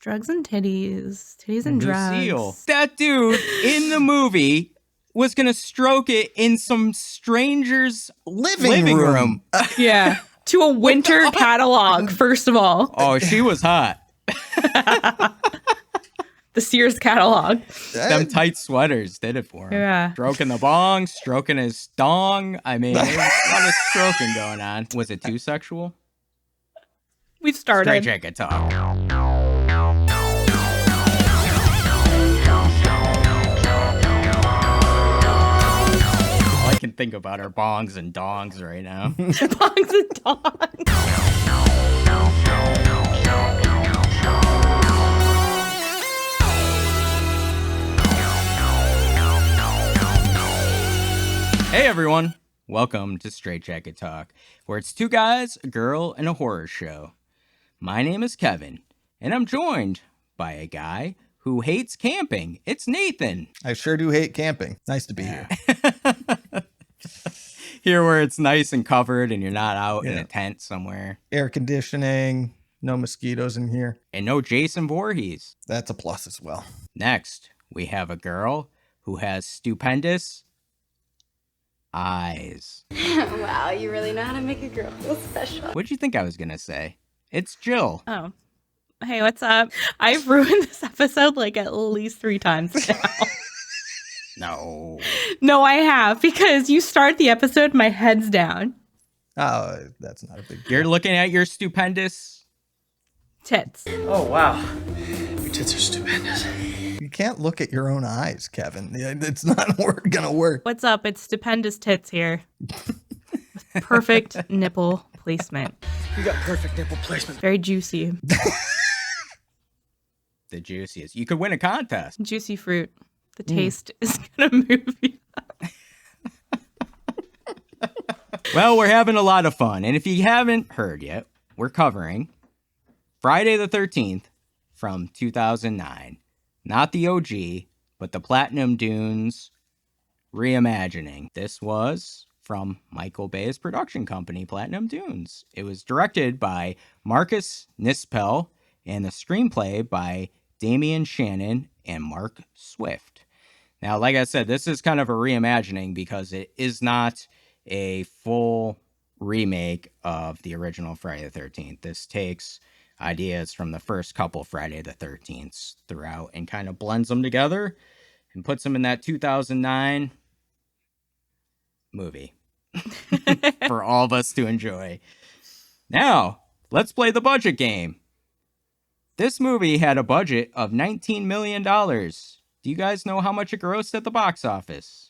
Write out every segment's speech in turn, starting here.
Drugs and titties. Titties and Lucille. drugs. That dude in the movie was going to stroke it in some stranger's living room. Yeah. To a winter catalog, first of all. Oh, she was hot. The Sears catalog. Them tight sweaters did it for him. Yeah. Stroking the bong, stroking his dong. I mean, there's a lot of stroking going on. Was it too sexual? We've started. Straight jacket talk. All I can think about are bongs and dongs right now. Bongs and dongs. Hey everyone, welcome to Straight Jacket Talk, where it's two guys, a girl, and a horror show. My name is Kevin, and I'm joined by a guy who hates camping. It's Nathan. I sure do hate camping. Nice to be here. Here where it's nice and covered and you're not out in a tent somewhere. Air conditioning, no mosquitoes in here. And no Jason Voorhees. That's a plus as well. Next, we have a girl who has stupendous eyes. Wow, you really know how to make a girl feel special. What'd you think I was going to say? It's Jill. Oh. Hey, what's up? I've ruined this episode like at least 3 times now. No. No, I have, because you start the episode, my head's down. Oh, that's not a big deal. You're looking at your stupendous Tits. Oh, wow. Your tits are stupendous. You can't look at your own eyes, Kevin. It's not gonna work. What's up? It's stupendous tits here. With perfect nipple placement. You got perfect nipple placement. Very juicy. the juiciest. You could win a contest. Juicy fruit. The taste is gonna move you. Well, we're having a lot of fun. And if you haven't heard yet, we're covering Friday the 13th from 2009. Not the OG, but the Platinum Dunes reimagining. This was from Michael Bay's production company, Platinum Dunes. It was directed by Marcus Nispel and the screenplay by Damian Shannon and Mark Swift. Now, like I said, this is kind of a reimagining because it is not a full remake of the original Friday the 13th. This takes ideas from the first couple Friday the 13ths throughout and kind of blends them together and puts them in that 2009 movie for all of us to enjoy. Now, let's play the budget game. This movie had a budget of $19 million. Do you guys know how much it grossed at the box office?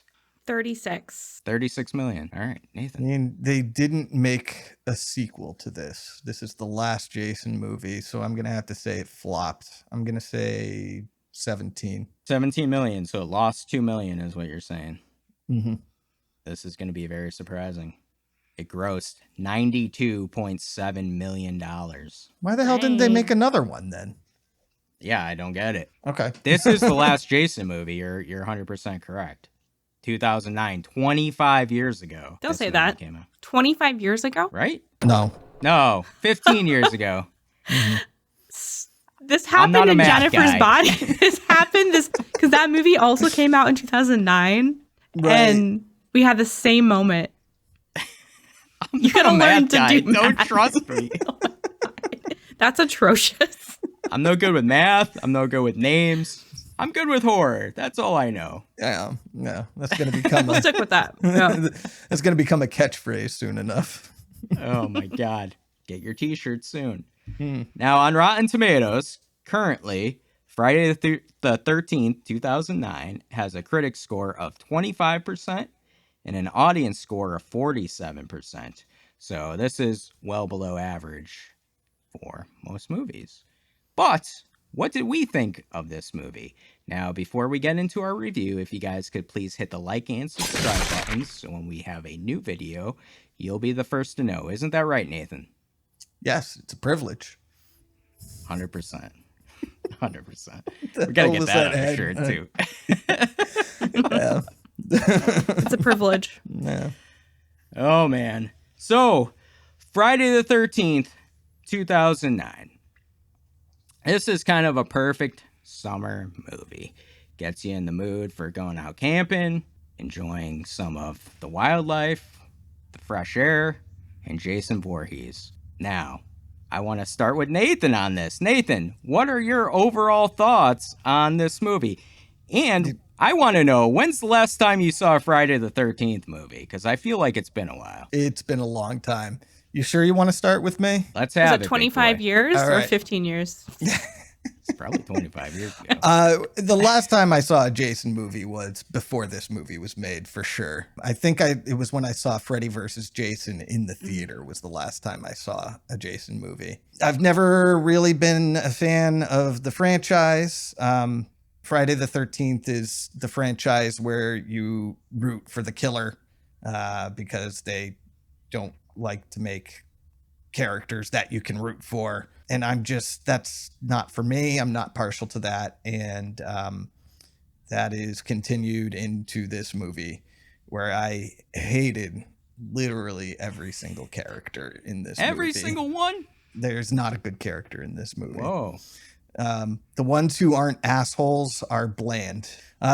36. 36 million. All right, I Nathan. mean, they didn't make a sequel to this. This is the last Jason movie, so I'm gonna have to say it flopped. I'm gonna say 17. 17 million, so it lost 2 million is what you're saying. Mm-hmm. This is going to be very surprising. It grossed $92.7 million. Why the hell didn't they make another one then? Yeah, I don't get it. Okay. This is the last Jason movie. You're 100% correct. 2009, 25 years ago. Don't this say movie that. Came out. 25 years ago? Right? No. No, 15 years ago. This I'm not happened a in math Jennifer's guy. body. This happened because that movie also came out in 2009, Right. and we had the same moment. You gotta I'm not a learn math to guy. do Don't math. trust me. That's atrocious. I'm no good with math. I'm no good with names. I'm good with horror. That's all I know. Yeah. That's gonna become We'll stick with that. Yeah. that's gonna become a catchphrase soon enough. Oh my God. Get your t-shirt soon. Now on Rotten Tomatoes, currently, Friday the 13th, 2009 has a critic score of 25% and an audience score of 47%. So this is well below average for most movies. But what did we think of this movie? Now, before we get into our review, if you guys could please hit the like and subscribe buttons so when we have a new video, you'll be the first to know. Isn't that right, Nathan? Yes, it's a privilege. 100%. 100%. We gotta get that on a shirt, too. Yeah. It's a privilege. Yeah. Oh, man. So, Friday the 13th, 2009. This is kind of a perfect summer movie. Gets you in the mood for going out camping, enjoying some of the wildlife, the fresh air, and Jason Voorhees. Now, I want to start with Nathan on this. Nathan, what are your overall thoughts on this movie? And I want to know, when's the last time you saw a Friday the 13th movie? Because I feel like it's been a while. It's been a long time. You sure you want to start with me? Let's Was have it it. 25 years All or right. 15 years? It's probably 25 years ago. The last time I saw a Jason movie was before this movie was made, for sure. I think it was when I saw Freddy versus Jason in the theater was the last time I saw a Jason movie. I've never really been a fan of the franchise. Friday the 13th is the franchise where you root for the killer because they don't like to make characters that you can root for. And that's not for me. I'm not partial to that. And that is continued into this movie where I hated literally every single character in this movie. Every single one? There's not a good character in this movie. Whoa. The ones who aren't assholes are bland.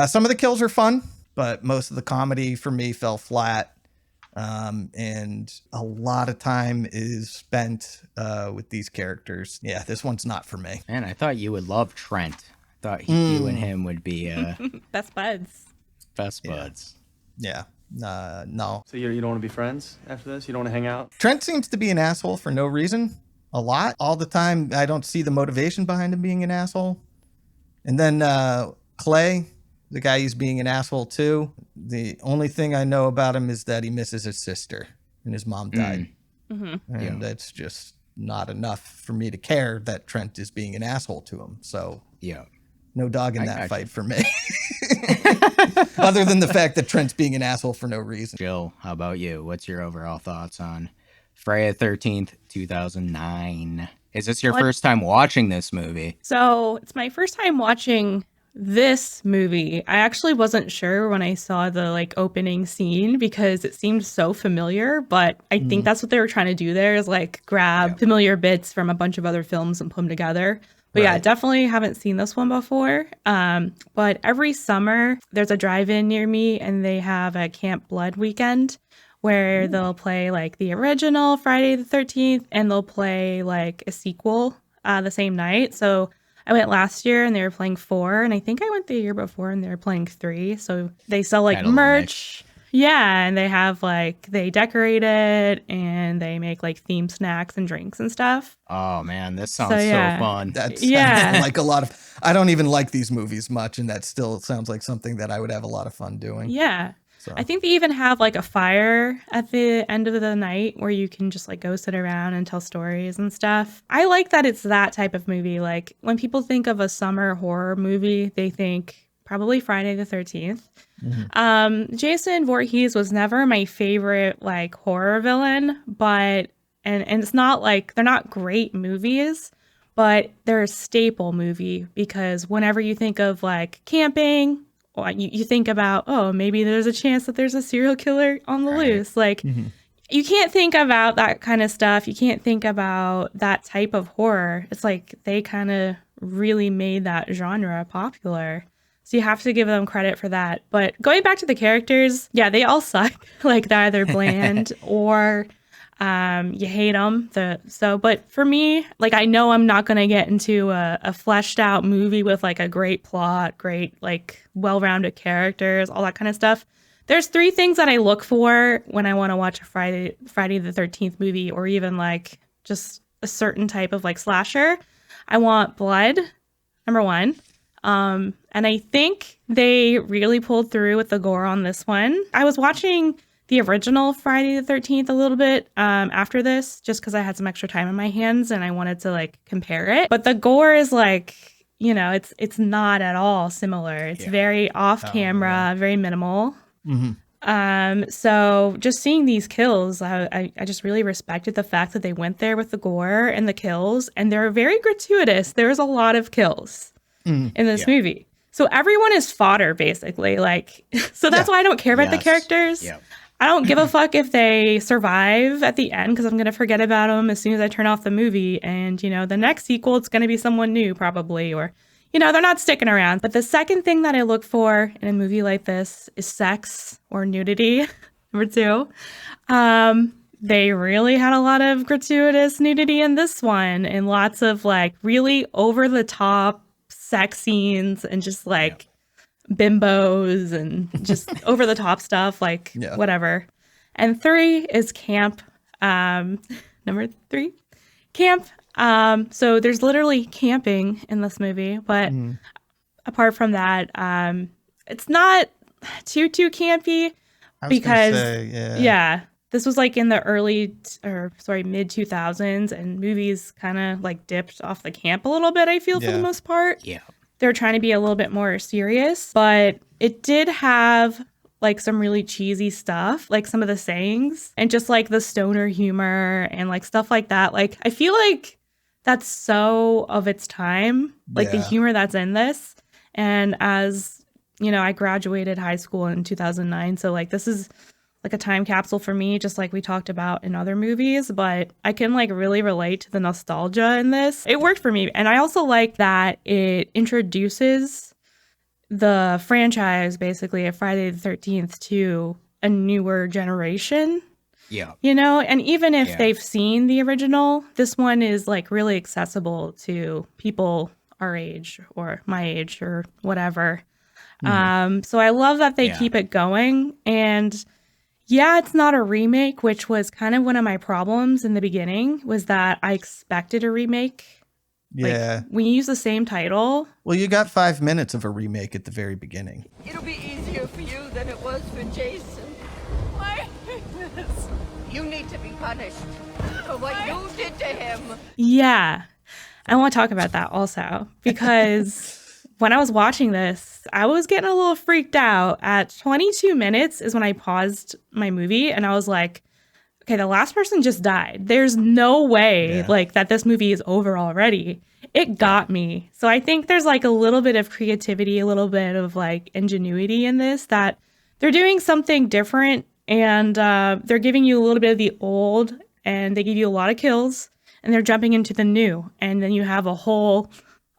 Some of the kills are fun, but most of the comedy for me fell flat. And a lot of time is spent with these characters. Yeah, this one's not for me. Man, I thought you would love Trent. I thought you and him would be Best buds. best buds. Yeah, no. So you don't want to be friends after this? You don't want to hang out? Trent seems to be an asshole for no reason. A lot. All the time. I don't see the motivation behind him being an asshole. And then Clay, the guy who's being an asshole too. The only thing I know about him is that he misses his sister and his mom died. And that's just not enough for me to care that Trent is being an asshole to him. So Yeah. no dog in I that gotcha. fight for me. Other than the fact that Trent's being an asshole for no reason. Jill, how about you? What's your overall thoughts on Friday the 13th, 2009? Is this your first time watching this movie? So it's my first time watching this movie. I actually wasn't sure when I saw the opening scene because it seemed so familiar, but I think that's what they were trying to do there is grab familiar bits from a bunch of other films and put them together. But yeah, definitely haven't seen this one before. But every summer there's a drive-in near me and they have a Camp Blood weekend where they'll play the original Friday the 13th and they'll play a sequel the same night. So I went last year and they were playing 4, and I think I went the year before and they were playing 3. So they sell Had a little merch. Yeah, and they have they decorate it and they make themed snacks and drinks and stuff. Oh man, this sounds So, yeah. so fun. That Yeah. sounds like a lot of. I don't even like these movies much, and that still sounds like something that I would have a lot of fun doing. Yeah. So. I think they even have a fire at the end of the night where you can just go sit around and tell stories and stuff. I like that it's that type of movie. When people think of a summer horror movie, they think probably Friday the 13th. Jason Voorhees was never my favorite horror villain, but and it's not they're not great movies, but they're a staple movie because whenever you think of camping, you think about, oh, maybe there's a chance that there's a serial killer on the loose. You can't think about that kind of stuff. You can't think about that type of horror. It's they kind of really made that genre popular. So you have to give them credit for that. But going back to the characters, yeah, they all suck. They're either bland or you hate them. But for me, I know I'm not going to get into a fleshed out movie with a great plot, great well-rounded characters, all that kind of stuff. There's 3 things that I look for when I want to watch a Friday the 13th movie, or even just a certain type of slasher. I want blood, number 1. And I think they really pulled through with the gore on this one. I was watching the original Friday the 13th a little bit after this, just because I had some extra time on my hands and I wanted to compare it. But the gore is it's not at all similar. It's very off camera, very minimal. So just seeing these kills, I just really respected the fact that they went there with the gore and the kills, and they're very gratuitous. There's a lot of kills in this movie. So everyone is fodder, basically. So that's why I don't care about the characters. Yeah. I don't give a fuck if they survive at the end because I'm going to forget about them as soon as I turn off the movie. And, the next sequel, it's going to be someone new probably, or, they're not sticking around. But the second thing that I look for in a movie like this is sex or nudity. Number two. They really had a lot of gratuitous nudity in this one and lots of like really over the top sex scenes and just like bimbos and just over the top stuff, like whatever. And three is camp. Number three, camp. So there's literally camping in this movie, but apart from that, it's not too campy because this was like in the mid 2000s, and movies kind of like dipped off the camp a little bit, I feel, for the most part. Yeah. They're trying to be a little bit more serious, but it did have like some really cheesy stuff, like some of the sayings and just like the stoner humor and like stuff like that. Like, I feel like that's so of its time, like the humor that's in this. And as I graduated high school in 2009. So like, this is like a time capsule for me, just like we talked about in other movies, but I can like really relate to the nostalgia in this. It worked for me. And I also like that it introduces the franchise, basically, of Friday the 13th to a newer generation. Yeah. And even if they've seen the original, this one is like really accessible to people our age or my age or whatever. So I love that they keep it going. And yeah, it's not a remake, which was kind of one of my problems in the beginning, was that I expected a remake. Yeah. Like, when you use the same title. Well, you got 5 minutes of a remake at the very beginning. It'll be easier for you than it was for Jason. Why this? You need to be punished for what you did to him. Yeah. I want to talk about that also, because when I was watching this, I was getting a little freaked out. At 22 minutes is when I paused my movie and I was like, okay, the last person just died. There's no way like that this movie is over already. It got me. So I think there's like a little bit of creativity, a little bit of like ingenuity in this, that they're doing something different, and they're giving you a little bit of the old, and they give you a lot of kills, and they're jumping into the new, and then you have a whole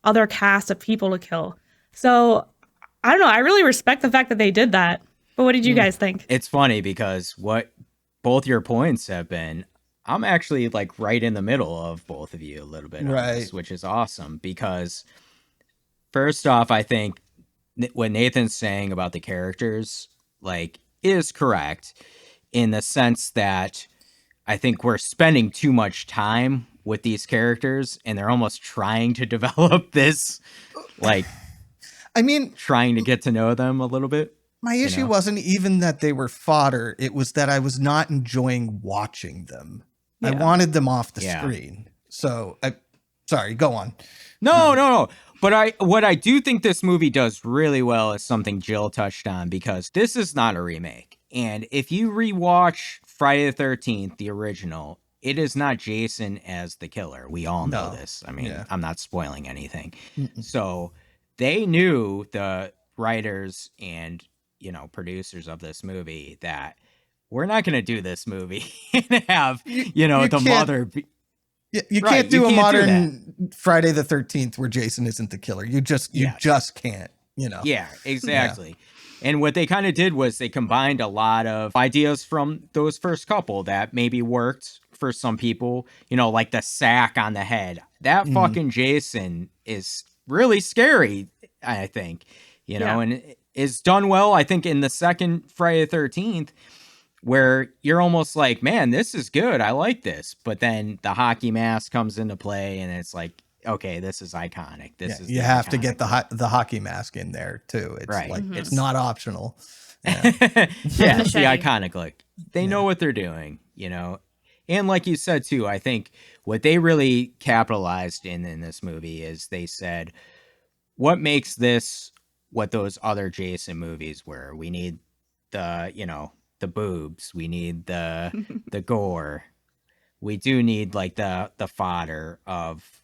other cast of people to kill. So I don't know. I really respect the fact that they did that. But what did you guys think? It's funny because what both your points have been, I'm actually like right in the middle of both of you a little bit, on this, which is awesome. Because first off, I think what Nathan's saying about the characters like is correct, in the sense that I think we're spending too much time with these characters, and they're almost trying to develop this, like, I mean, trying to get to know them a little bit. My issue wasn't even that they were fodder. It was that I was not enjoying watching them. I wanted them off the screen. So, sorry, go on. No. But what I do think this movie does really well is something Jill touched on, because this is not a remake. And if you rewatch Friday the 13th, the original, it is not Jason as the killer. We all know this. I mean, I'm not spoiling anything. So they knew, the writers and, producers of this movie, that we're not going to do this movie and have, the mother be... You can't do a modern Friday the 13th where Jason isn't the killer. You just can't, Yeah, exactly. Yeah. And what they kind of did was they combined a lot of ideas from those first couple that maybe worked for some people, like the sack on the head. That fucking Jason is really scary, I think, and is done well, I think, in the second Friday the 13th, where you're almost like, man, this is good. I like this. But then the hockey mask comes into play, and it's like, okay, this is iconic. You have to get the hockey mask in there too. It's like it's not optional. Yeah, it's the iconic look. They know what they're doing, And like you said too, I think what they really capitalized in this movie is they said, what makes this what those other Jason movies were? We need the, the boobs. We need the gore. We do need like the fodder of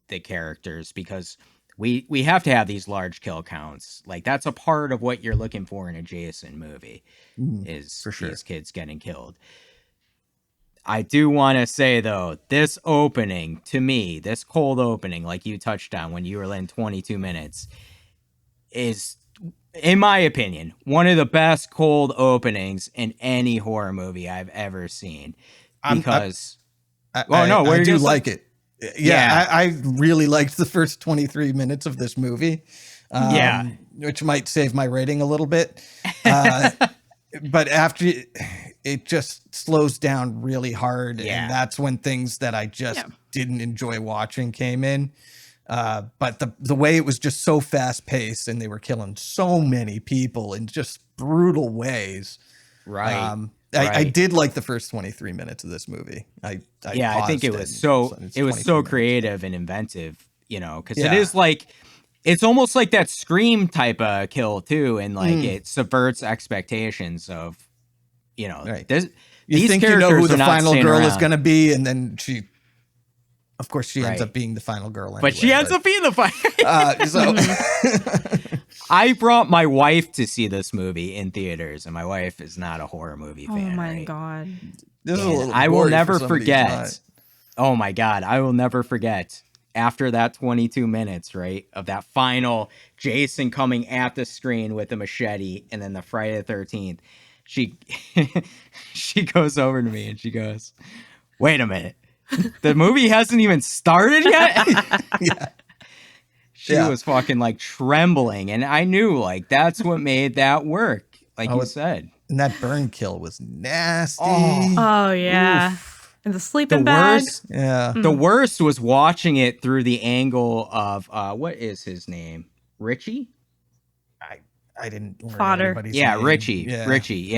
the characters, because We have to have these large kill counts. Like, that's a part of what you're looking for in a Jason movie, is for sure. these kids getting killed. I do want to say, though, this opening, to me, this cold opening, like you touched on when you were in 22 minutes, is, in my opinion, one of the best cold openings in any horror movie I've ever seen. Because, I do like it. Yeah, I really liked the first 23 minutes of this movie. Which might save my rating a little bit. But after it just slows down really hard, and that's when things that I just didn't enjoy watching came in. But the way it was just so fast paced, and they were killing so many people in just brutal ways. Right. I did like the first 23 minutes of this movie. I think it was so creative and inventive, you know, because it is like, it's almost like that Scream type of kill too, and like it subverts expectations of, you know, you think you know who the final girl is going to be, and then she, of course, she ends up being the final girl anyway. But she ends up being the final. I brought my wife to see this movie in theaters, and my wife is not a horror movie fan. Oh my God. This is a little I will gory never for somebody forget. who's Oh my God. I will never forget, after that 22 minutes, right, of that final Jason coming at the screen with a machete, and then the Friday the 13th, she goes over to me and she goes, "Wait a minute. The movie hasn't even started yet?" She was fucking like trembling, and I knew like that's what made that work, like you said. And that burn kill was nasty. Oh yeah. Oof. And the sleeping bag. The worst was watching it through the angle of what is his name? Richie? I didn't learn Fodder. anybody's name. Richie,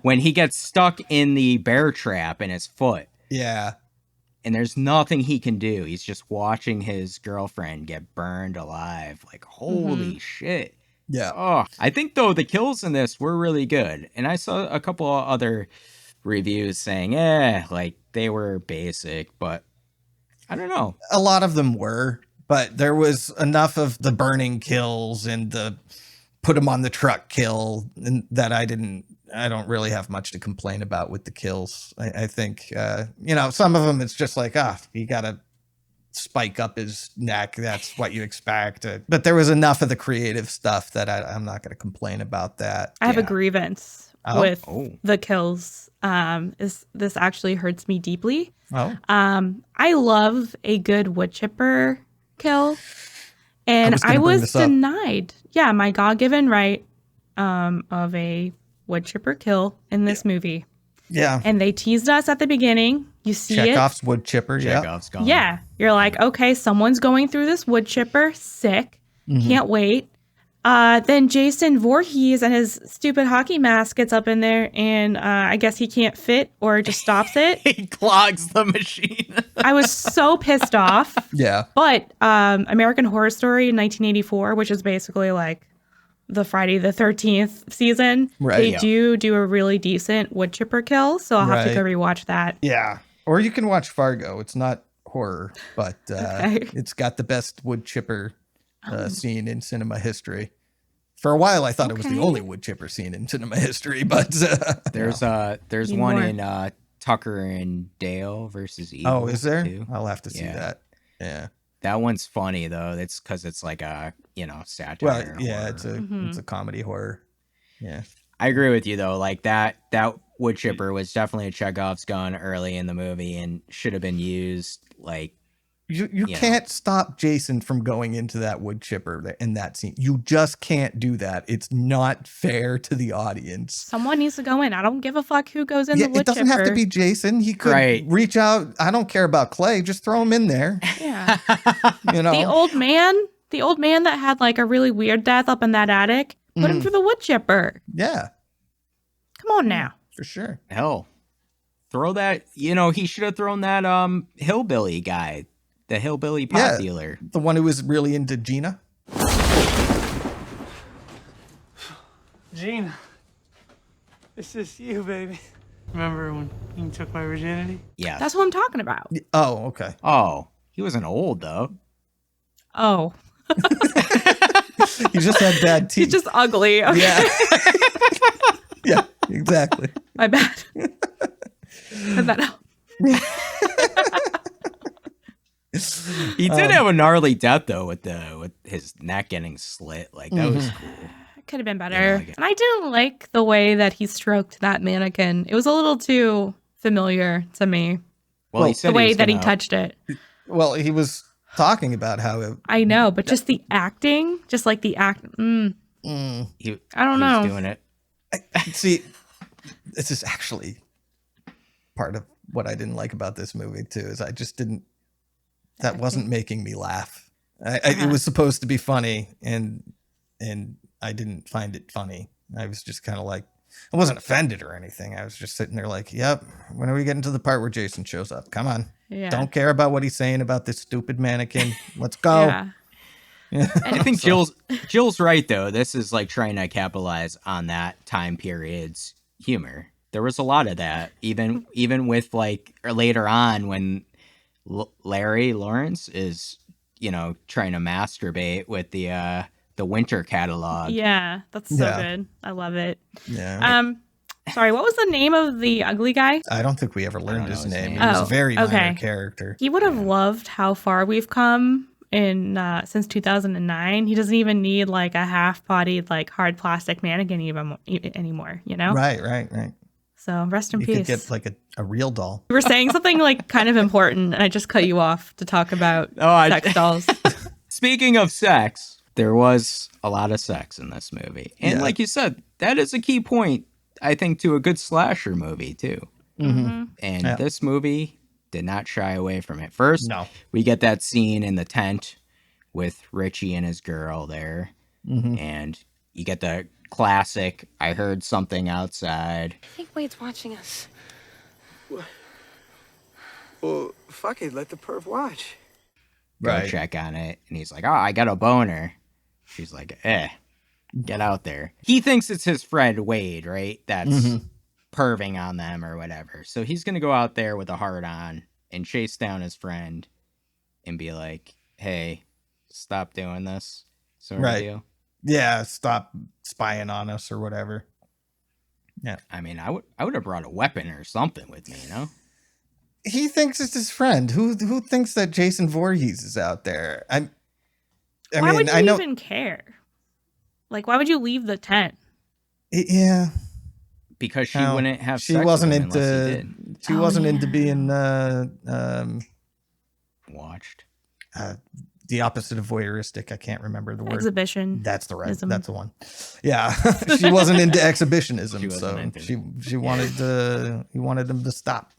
when he gets stuck in the bear trap in his foot. Yeah. And there's nothing he can do. He's just watching his girlfriend get burned alive. Like, holy shit. Yeah. Oh, I think, though, the kills in this were really good. And I saw a couple of other reviews saying, like, they were basic. But I don't know. A lot of them were. But there was enough of the burning kills and the put them on the truck kill that I don't really have much to complain about with the kills. I think, some of them, it's just like, you got to spike up his neck. That's what you expect. But there was enough of the creative stuff that I'm not going to complain about that. I have a grievance with the kills. This actually hurts me deeply. I love a good wood chipper kill. And I was denied. Yeah, my God-given right of a wood chipper kill in this movie. Yeah. And they teased us at the beginning. You see Chekhov's wood chipper. Chekhov's gone. Yeah. You're like, okay, someone's going through this wood chipper. Sick. Can't wait. Then Jason Voorhees and his stupid hockey mask gets up in there, and I guess he can't fit or just stops it. He clogs the machine. I was so pissed off. Yeah. But American Horror Story in 1984, which is basically like the Friday the 13th season, they do a really decent wood chipper kill, so I'll have to go rewatch that. Yeah. Or you can watch Fargo. It's not horror, but it's got the best wood chipper scene in cinema history. For a while, I thought it was the only wood chipper scene in cinema history, but there's one in Tucker and Dale versus Evil. Oh, is there? Too. I'll have to see that. Yeah, that one's funny though. It's because it's like a satire. Well, yeah, horror. it's a comedy horror. Yeah, I agree with you though. Like that wood chipper was definitely a Chekhov's gun early in the movie and should have been used like. You can't stop Jason from going into that wood chipper in that scene. You just can't do that. It's not fair to the audience. Someone needs to go in. I don't give a fuck who goes in the wood chipper. It doesn't have to be Jason. He could reach out. I don't care about Clay. Just throw him in there. Yeah. The old man that had like a really weird death up in that attic, put him through the wood chipper. Yeah. Come on now. For sure. Hell. Throw that, he should have thrown that hillbilly guy. The hillbilly pot dealer. The one who was really into Gina. Gina, it's just you, baby. Remember when you took my virginity? Yeah. That's what I'm talking about. Oh, okay. Oh, he wasn't old, though. Oh. He just had bad teeth. He's just ugly. Okay. Yeah. Yeah, exactly. My bad. Cut that out. He did have a gnarly death though, with his neck getting slit. Like that was cool. It could have been better. Yeah, I get- And I didn't like the way that he stroked that mannequin. It was a little too familiar to me. Well, he Well, said The way was that he gonna- touched it. Well, he was talking about how it, I know, but just the acting, just like the act. He, I don't he know. was doing it. see, this is actually part of what I didn't like about this movie too. Is I just didn't. That wasn't making me laugh. It was supposed to be funny, and I didn't find it funny. I was just kind of like, I wasn't offended or anything. I was just sitting there like, yep. When are we getting to the part where Jason shows up? Come on. Yeah. Don't care about what he's saying about this stupid mannequin. Let's go. Yeah. I think Jill's right though. This is like trying to capitalize on that time period's humor. There was a lot of that, even with like later on when Larry Lawrence is, trying to masturbate with the winter catalog. Yeah, that's so Yeah. good. I love it. Yeah. Sorry, what was the name of the ugly guy? I don't think we ever learned know his his name. name. He was Oh, a very minor okay. character. He would have loved how far we've come in since 2009. He doesn't even need like a half-bodied, like hard plastic mannequin anymore. Right. So rest in You peace. could get like a real doll. You were saying something like kind of important, and I just cut you off to talk about Oh, sex dolls. Speaking of sex, there was a lot of sex in this movie. And Yeah. like you said, that is a key point, I think, to a good slasher movie, too. Mm-hmm. And Yeah. this movie did not shy away from it. First, No. we get that scene in the tent with Richie and his girl there. Mm-hmm. And you get the classic, I heard something outside. I think Wade's watching us. Well, fuck it, let the perv watch. Go Right. check on it. And he's like, oh, I got a boner. She's like, get out there. He thinks it's his friend Wade, right? That's Mm-hmm. perving on them or whatever. So he's going to go out there with a heart on and chase down his friend and be like, hey, stop doing this sort of Right. deal. Yeah, stop spying on us or whatever. Yeah. I mean, I would have brought a weapon or something with me, He thinks it's his friend. Who thinks that Jason Voorhees is out there? I Why mean, would you I know. even care? Like, why would you leave the tent? Yeah. Because she No, wouldn't have she sex wasn't with him unless he into. did. She Oh, wasn't into yeah. being Watched. the opposite of voyeuristic. I can't remember the word. Exhibition. That's the right. Ism. That's the one. Yeah, she wasn't into exhibitionism, She wasn't so into it. she wanted to. He wanted him to stop.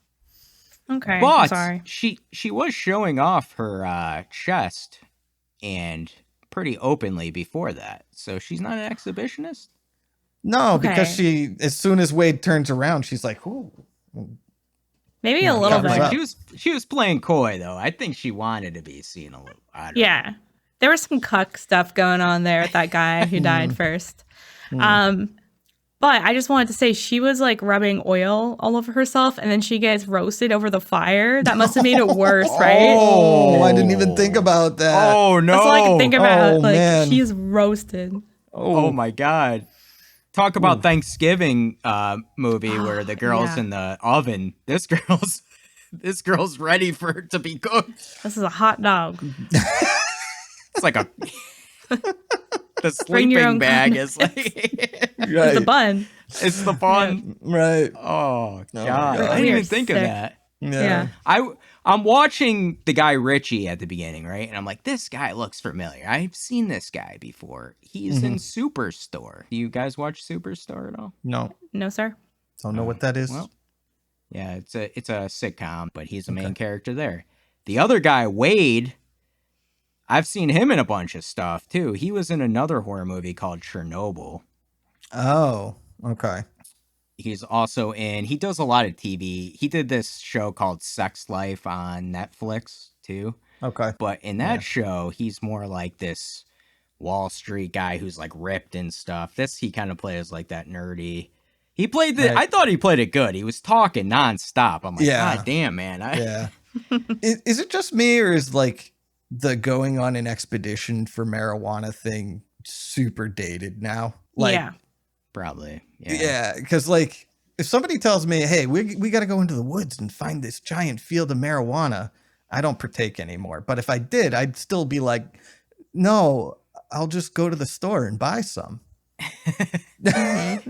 Okay, I'm But sorry. she was showing off her chest and pretty openly before that. So she's not an exhibitionist? No, because Okay. as soon as Wade turns around, she's like, "Ooh." Maybe Yeah, a little covers bit. up. She was playing coy though. I think she wanted to be seen a little. I don't know. Yeah. There was some cuck stuff going on there with that guy who died first. But I just wanted to say she was like rubbing oil all over herself and then she gets roasted over the fire. That must have made it worse, right? Oh, I didn't even think about that. Oh no! That's all I could think about. Oh, Like man. she's roasted. Oh my god! Talk about Thanksgiving movie where the girl's Yeah. in the oven. This girl's ready for it to be cooked. This is a hot dog. It's like a the Bring your sleeping own bag condom. is like It's a bun. it's the fun. Right. Oh god! God. I didn't We are even think of sick. that. Yeah. I'm watching the guy Richie at the beginning, right? And I'm like, this guy looks familiar. I've seen this guy before. He's in Superstore. Do you guys watch Superstore at all? No, No, sir. don't know what that is. Well, yeah, it's a sitcom, but he's the main character there. The other guy, Wade, I've seen him in a bunch of stuff too. He was in another horror movie called Chernobyl. Oh, okay. He's also he does a lot of TV. He did this show called Sex Life on Netflix too. Okay. But in that show, he's more like this Wall Street guy who's like ripped and stuff. This, he kind of plays like that nerdy. He played Right. I thought he played it good. He was talking nonstop. I'm like, Yeah. God damn, man. Yeah. Is it just me or is like the going on an expedition for marijuana thing super dated now. Like, yeah. Probably. yeah, because like if somebody tells me, hey, we got to go into the woods and find this giant field of marijuana, I don't partake anymore. But if I did, I'd still be like, no, I'll just go to the store and buy some.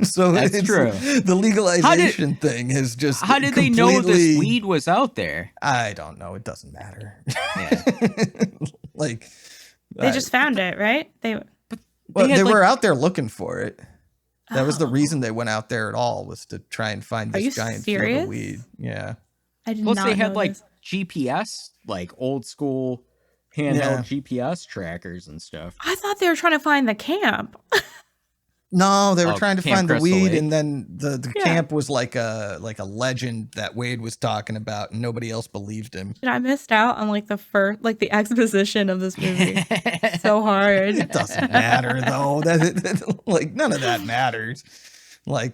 So That's true. The legalization thing is just How did they know this weed was out there? I don't know. It doesn't matter. Yeah. Like They just found it, right? They they were out there looking for it. That was the Oh. reason they went out there at all, was to try and find Are you this giant field serious? of weed. Yeah. I did Plus not they had know like this. GPS, like old school handheld GPS trackers and stuff. I thought they were trying to find the camp. No, they were Oh, trying to Camp find the Crystal weed, Lake? and then the Yeah. camp was like a legend that Wade was talking about, and nobody else believed him. Did I missed out on like the exposition of this movie? So hard. It doesn't matter though. Like none of that matters. Like,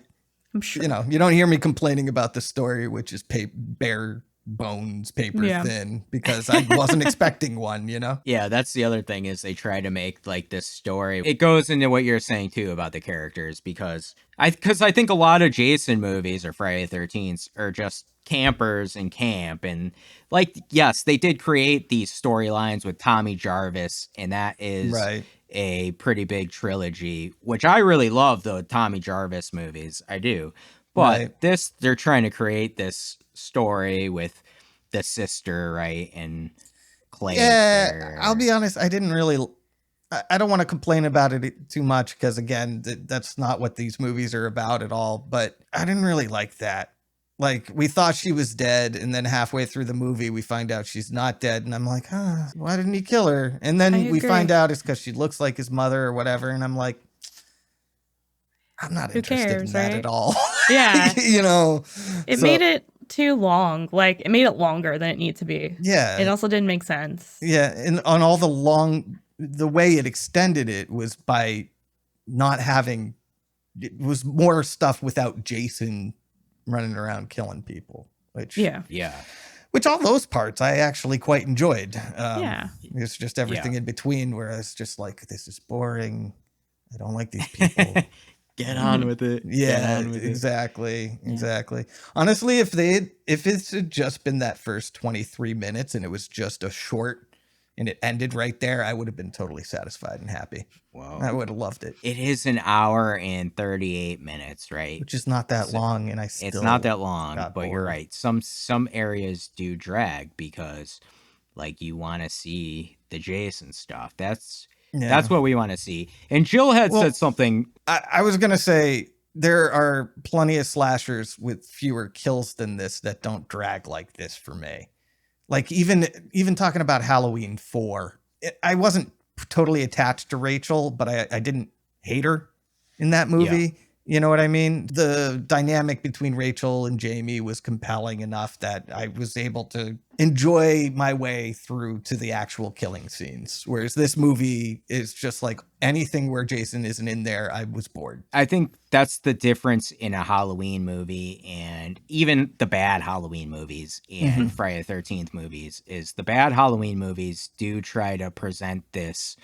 I'm sure. you know, you don't hear me complaining about the story, which is bare bones, paper Yeah. thin, because I wasn't expecting one. You know. Yeah, that's the other thing, is they try to make like this story. It goes into what you're saying too about the characters, because I think a lot of Jason movies or Friday the 13th are just campers in camp, and like, yes, they did create these storylines with Tommy Jarvis, and that is Right. a pretty big trilogy, which I really love, the Tommy Jarvis movies. I do. But Right. this, they're trying to create this story with the sister, right? And Clay. Yeah, I'll be honest. I didn't really. I don't want to complain about it too much, because again, that's not what these movies are about at all. But I didn't really like that. Like, we thought she was dead, and then halfway through the movie, we find out she's not dead, and I'm like, why didn't he kill her? And then I we agree. find out it's because she looks like his mother or whatever, and I'm like, I'm not Who interested in cares, that right? at all. Yeah. You know, It so- made it too long. Like, it made it longer than it needed to be. Yeah. It also didn't make sense. Yeah, and on all the way it extended it was by not having, it was more stuff without Jason running around killing people, which Yeah. Yeah. which all those parts I actually quite enjoyed. Yeah. It's just everything in between where I was just like, this is boring. I don't like these people. Get on with it. Get Yeah, on with it. exactly. Honestly, if it had just been that first 23 minutes and it was just a short and it ended right there, I would have been totally satisfied and happy. Whoa. I would have loved it. It is an hour and 38 minutes, right? Which is not that long, and I still It's not that long, got but you're bored. right. Some areas do drag because, like, you want to see the Jason stuff. That's what we want to see. And Jill had Well, said something. I was gonna say there are plenty of slashers with fewer kills than this that don't drag like this for me. Like even talking about Halloween 4, I wasn't totally attached to Rachel, but I didn't hate her in that movie. You know what I mean? The dynamic between Rachel and Jamie was compelling enough that I was able to enjoy my way through to the actual killing scenes. Whereas this movie is just like anything where Jason isn't in there, I was bored. I think that's the difference in a Halloween movie and even the bad Halloween movies and Friday the 13th movies, is the bad Halloween movies do try to present this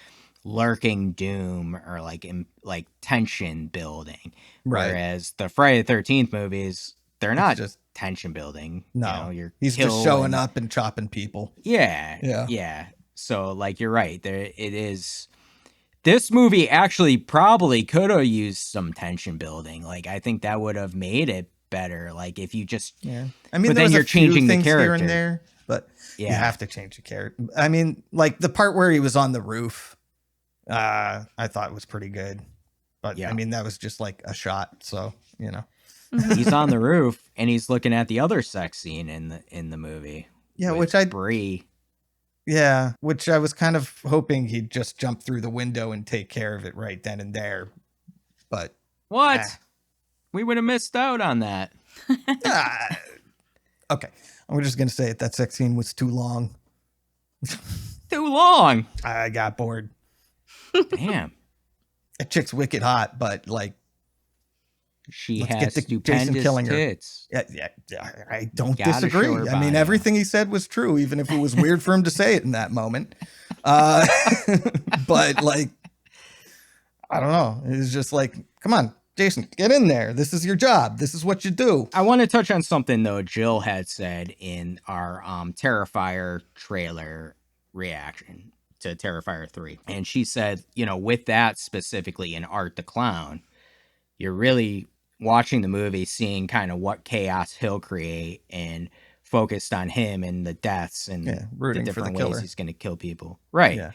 lurking doom or like tension building. Right. Whereas the Friday the 13th movies, they're not just- just tension building. No, You know, you're he's just kill showing and- up and chopping people. Yeah. Yeah. So like, you're right. There it is. This movie actually probably could have used some tension building. Like, I think that would have made it better. Like, if you just, Yeah, I mean, But there then was you're a few changing the things here character. and there, but you Yeah. have to change the character. I mean, like the part where he was on the roof, I thought was pretty good, but Yeah. I mean that was just like a shot, so you know. he's on the roof and he's looking at the other sex scene in the movie. Yeah, with which I Bree. was kind of hoping he'd just jump through the window and take care of it right then and there, but What? Ah. We would have missed out on that. okay, I'm just gonna say it. That sex scene was too long. Too long. I got bored. Damn. That chick's wicked hot, but like, She Let's has get to Jason stupendous killing her. tits. yeah, I don't Gotta show disagree. her I mean, body. everything he said was true, even if it was weird for him to say it in that moment. But like, I don't know. It's just like, come on, Jason, get in there. This is your job. This is what you do. I want to touch on something, though, Jill had said in our Terrifier trailer reaction to Terrifier 3. And she said, with that specifically in Art the Clown, you're really watching the movie, seeing kind of what chaos he'll create and focused on him and the deaths and the rooting for the different killer. ways he's going to kill people. Right. Yeah.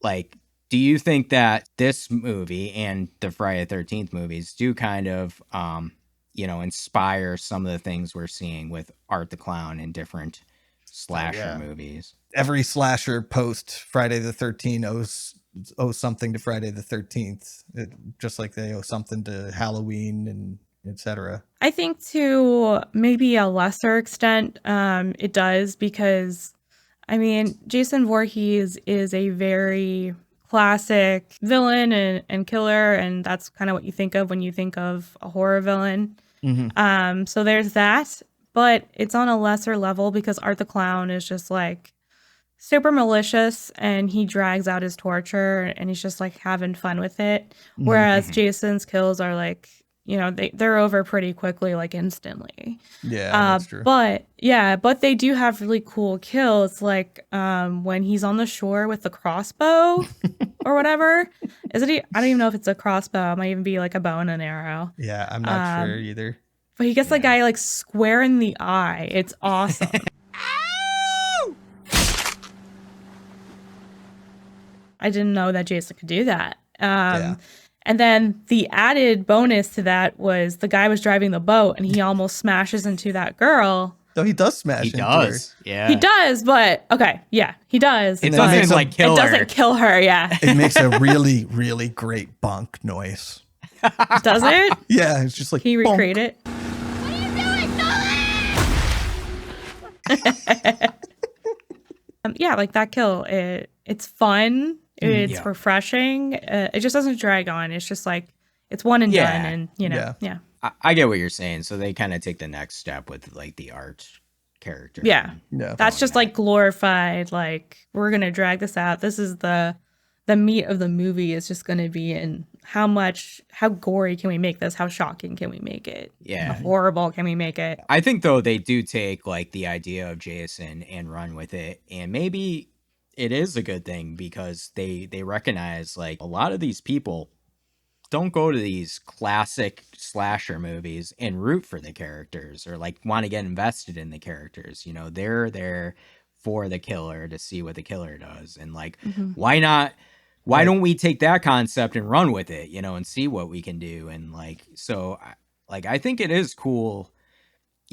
Like, do you think that this movie and the Friday the 13th movies do kind of, inspire some of the things we're seeing with Art the Clown in different slasher movies? Every slasher post Friday the 13th owes something to Friday the 13th, just like they owe something to Halloween and etc. I think to maybe a lesser extent, it does, because, I mean, Jason Voorhees is a very classic villain and killer, and that's kind of what you think of when you think of a horror villain. So there's that, but it's on a lesser level because Art the Clown is just like super malicious, and he drags out his torture and he's just like having fun with it. Whereas Jason's kills are like, they're over pretty quickly, like instantly. Yeah, that's true. But they do have really cool kills, like when he's on the shore with the crossbow or whatever. I don't even know if it's a crossbow. It might even be like a bow and an arrow. Yeah, I'm not sure either. But he gets the guy like square in the eye. It's awesome. I didn't know that Jason could do that. And then the added bonus to that was the guy was driving the boat and he almost smashes into that girl. Though he does smash He into does. her. Yeah. He does, but okay, yeah, he does. It And then doesn't like kill it her. doesn't kill her, yeah. It makes a really, really great bonk noise. Does it? Yeah, it's just like Can you bonk. recreate it? What are you doing, Sully? Yeah, like that kill. It's fun. It's Yeah. refreshing. It just doesn't drag on. It's just like it's one and Yeah. done, and yeah. I get what you're saying. So they kind of take the next step with like the art character. Yeah. Yeah. That's just like glorified. Like, we're gonna drag this out. This is the meat of the movie is just gonna be in how gory can we make this? How shocking can we make it? Yeah. How horrible can we make it? I think though they do take like the idea of Jason and run with it, and maybe it is a good thing because they recognize like a lot of these people don't go to these classic slasher movies and root for the characters or like want to get invested in the characters. They're there for the killer to see what the killer does, and like why not? Why don't we take that concept and run with it, and see what we can do? And like, so like, I think it is cool.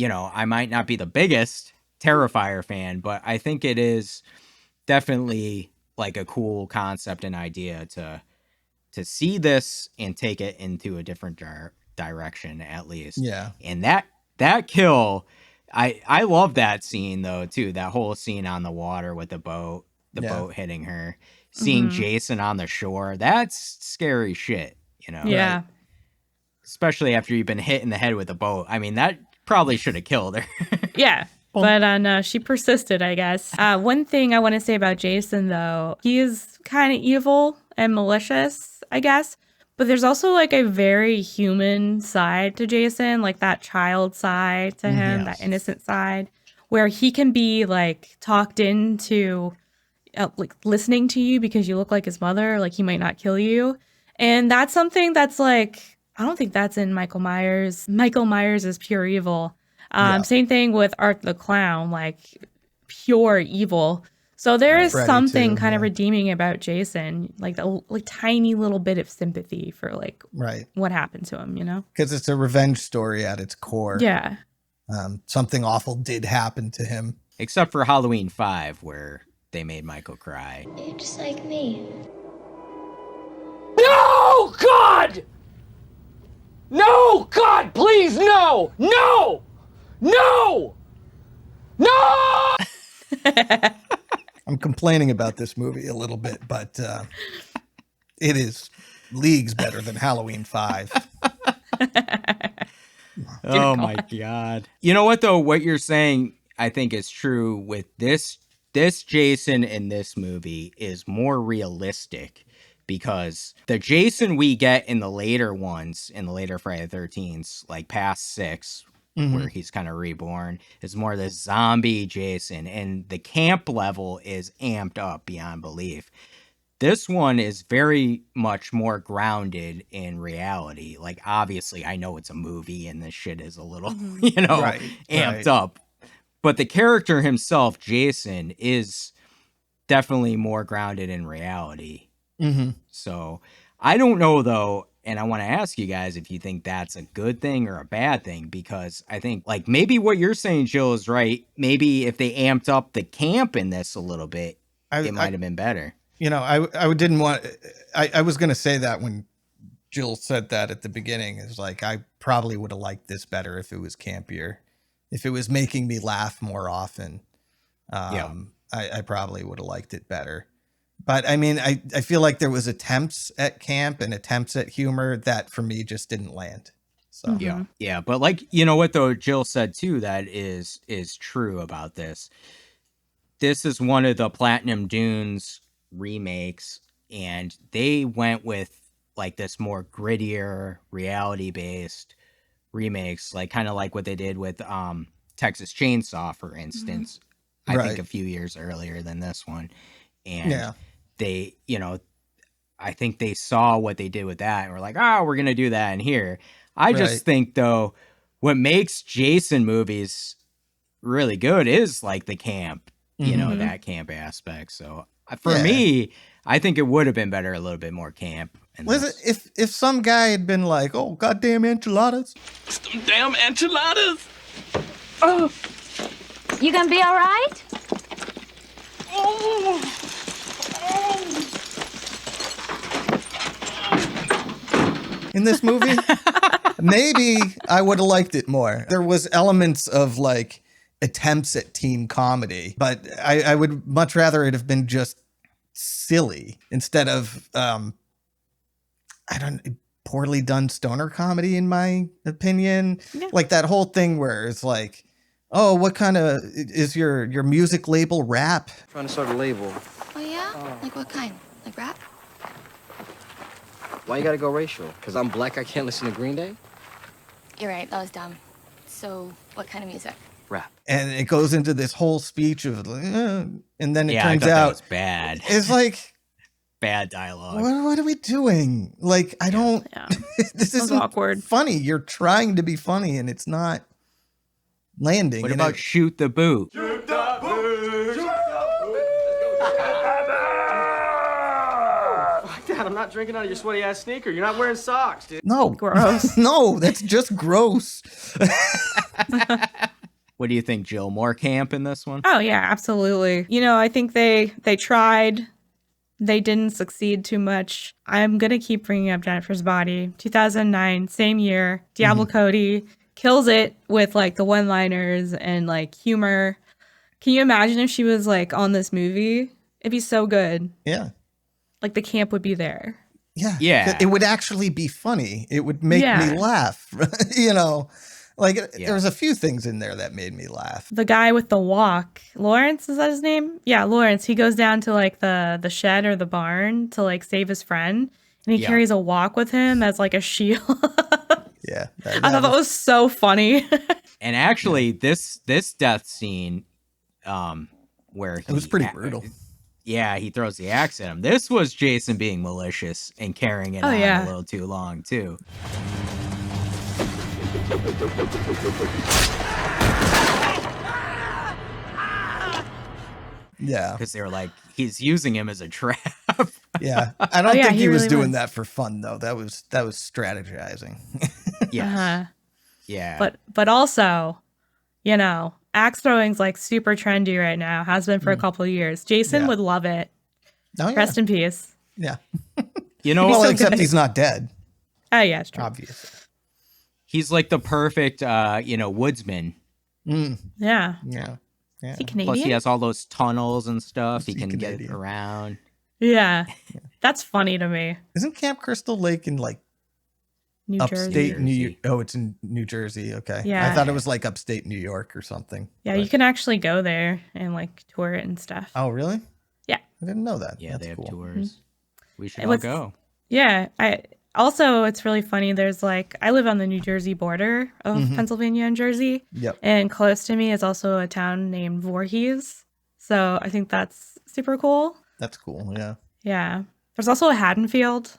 I might not be the biggest Terrifier fan, but I think it is definitely like a cool concept and idea to see this and take it into a different direction at least. Yeah. And that kill, I love that scene though too. That whole scene on the water with the boat hitting her, seeing Jason on the shore. That's scary shit, Yeah. Right? Especially after you've been hit in the head with a boat. I mean, that probably should have killed her. Yeah. But no, she persisted, I guess. One thing I want to say about Jason, though, he is kind of evil and malicious, I guess. But there's also like a very human side to Jason, like that child side to him, that innocent side, where he can be like talked into like listening to you because you look like his mother, like he might not kill you. And that's something that's like, I don't think that's in Michael Myers. Michael Myers is pure evil. Same thing with Art the Clown, like pure evil. So there is Freddy something too, kind of redeeming about Jason, like the like tiny little bit of sympathy for like what happened to him, Because it's a revenge story at its core. Yeah. Something awful did happen to him. Except for Halloween 5, where they made Michael cry. You're just like me. No, God! No, God, please, no! No! No! No! I'm complaining about this movie a little bit, but it is leagues better than Halloween 5. Oh my God. You know what though? What you're saying, I think is true with this this Jason in this movie is more realistic because the Jason we get in the later ones, in the later Friday the 13th, like past 6, where he's kind of reborn, is more the zombie Jason, and the camp level is amped up beyond belief. This one is very much more grounded in reality. Like, obviously, I know it's a movie and this shit is a little, amped up. But the character himself, Jason, is definitely more grounded in reality. So I don't know, though, and I want to ask you guys if you think that's a good thing or a bad thing, because I think, like, maybe what you're saying, Jill, is right. Maybe if they amped up the camp in this a little bit, it might have been better. You know, I didn't want. I was going to say that when Jill said that at the beginning. It's like I probably would have liked this better if it was campier, if it was making me laugh more often. I probably would have liked it better. But I mean, I feel like there was attempts at camp and attempts at humor that for me just didn't land. So yeah. But like, you know what though, Jill said too, that is true about this. This is one of the Platinum Dunes remakes, and they went with like this more grittier, reality based remakes, like kind of like what they did with Texas Chainsaw, for instance. I think a few years earlier than this one. And they, you know, I think they saw what they did with that and were like, oh, we're going to do that in here. I just think, though, what makes Jason movies really good is like the camp, you know, that camp aspect. So for me, I think it would have been better a little bit more camp. Listen, if some guy had been like, oh, goddamn enchiladas. Some damn enchiladas. Oh. You gonna be all right? In this movie, maybe I would have liked it more. There was elements of like attempts at teen comedy, but I would much rather it have been just silly instead of poorly done stoner comedy, in my opinion. Like that whole thing where it's like, oh, what kind of is your music label? Rap? Trying to start a label. Oh yeah? Like what kind? Like rap? Why you gotta go racial? Because I'm black, I can't listen to Green Day? You're right, that was dumb. So, what kind of music? Rap. And it goes into this whole speech of, and then it turns I thought that out was bad. It's like bad dialogue. What are we doing? Like, I don't. This is awkward. Funny. You're trying to be funny, and it's not landing. What about shoot the boot? Shoot the boot. Shoot the boot. Dad, I'm not drinking out of your sweaty ass sneaker. You're not wearing socks, dude. No, gross. No, that's just gross. What do you think, Jill? More camp in this one? Oh yeah, absolutely. You know, I think they tried. They didn't succeed too much. I'm gonna keep bringing up Jennifer's Body. 2009, same year. Diablo Cody kills it with like the one-liners and like humor. Can you imagine if she was like on this movie? It'd be so good. Yeah. Like the camp would be there. Yeah. It would actually be funny. It would make me laugh. You know, like there was a few things in there that made me laugh. The guy with the walk, Lawrence, is that his name? Yeah, Lawrence. He goes down to like the shed or the barn to like save his friend, and he carries a walk with him as like a shield. Yeah, I thought that was so funny. And actually, this death scene, where it was pretty brutal. Yeah, he throws the axe at him. This was Jason being malicious and carrying it on a little too long, too. Yeah. Because they were like, he's using him as a trap. Yeah. I don't think he was doing that for fun, though. That was strategizing. Yeah. Yeah. But also, you know, axe throwing's like super trendy right now. Has been for a couple of years. Jason would love it. Oh, yeah. Rest in peace. Yeah. You know, well, except he's not dead. Oh yeah, it's true. Obviously. He's like the perfect, woodsman. Yeah. Yeah. Is he Canadian? Plus, he has all those tunnels and stuff. He can Canadian? get around. Yeah. That's funny to me. Isn't Camp Crystal Lake in like New upstate Jersey. New. Oh, it's in New Jersey. Okay. Yeah. I thought it was like upstate New York or something. Yeah, but- you can actually go there and like tour it and stuff. Oh, really? Yeah. I didn't know that. Yeah, That's they have cool. tours. We should It all was- go. Yeah, it's really funny. There's like I live on the New Jersey border of Pennsylvania and Jersey. Yep. And close to me is also a town named Voorhees. So I think that's super cool. That's cool. Yeah. Yeah. There's also a Haddonfield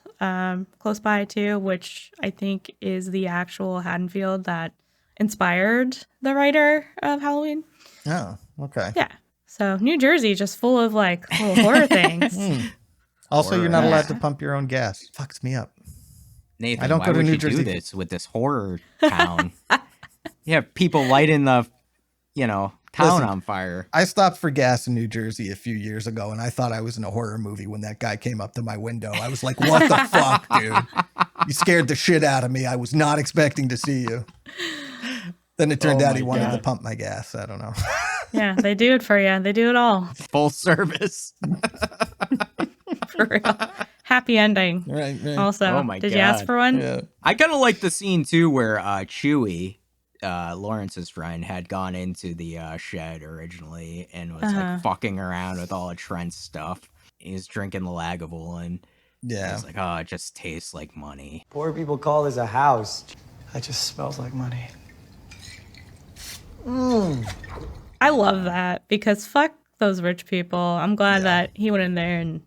close by too, which I think is the actual Haddonfield that inspired the writer of Halloween. Oh, okay. Yeah. So New Jersey just full of like little horror things. Also, Horror. you're not allowed to Yeah. pump your own gas. Fucks me up. Nathan, I don't why go to would New you Jersey. do this with this horror town? You have people lighting the, town Listen, on fire. I stopped for gas in New Jersey a few years ago, and I thought I was in a horror movie when that guy came up to my window. I was like, what the fuck, dude? You scared the shit out of me. I was not expecting to see you. Then it turned out he wanted to pump my gas. I don't know. Yeah, they do it for you. They do it all. Full service. For real. Happy ending. Right. Also, Oh my did you ask God. for one? Yeah. I kind of like the scene too where Chewie, Lawrence's friend, had gone into the shed originally and was like fucking around with all of Trent's stuff. He's drinking the Lagavulin. Yeah. He's like, oh, it just tastes like money. Poor people call this a house. That just smells like money. I love that because fuck those rich people. I'm glad that he went in there and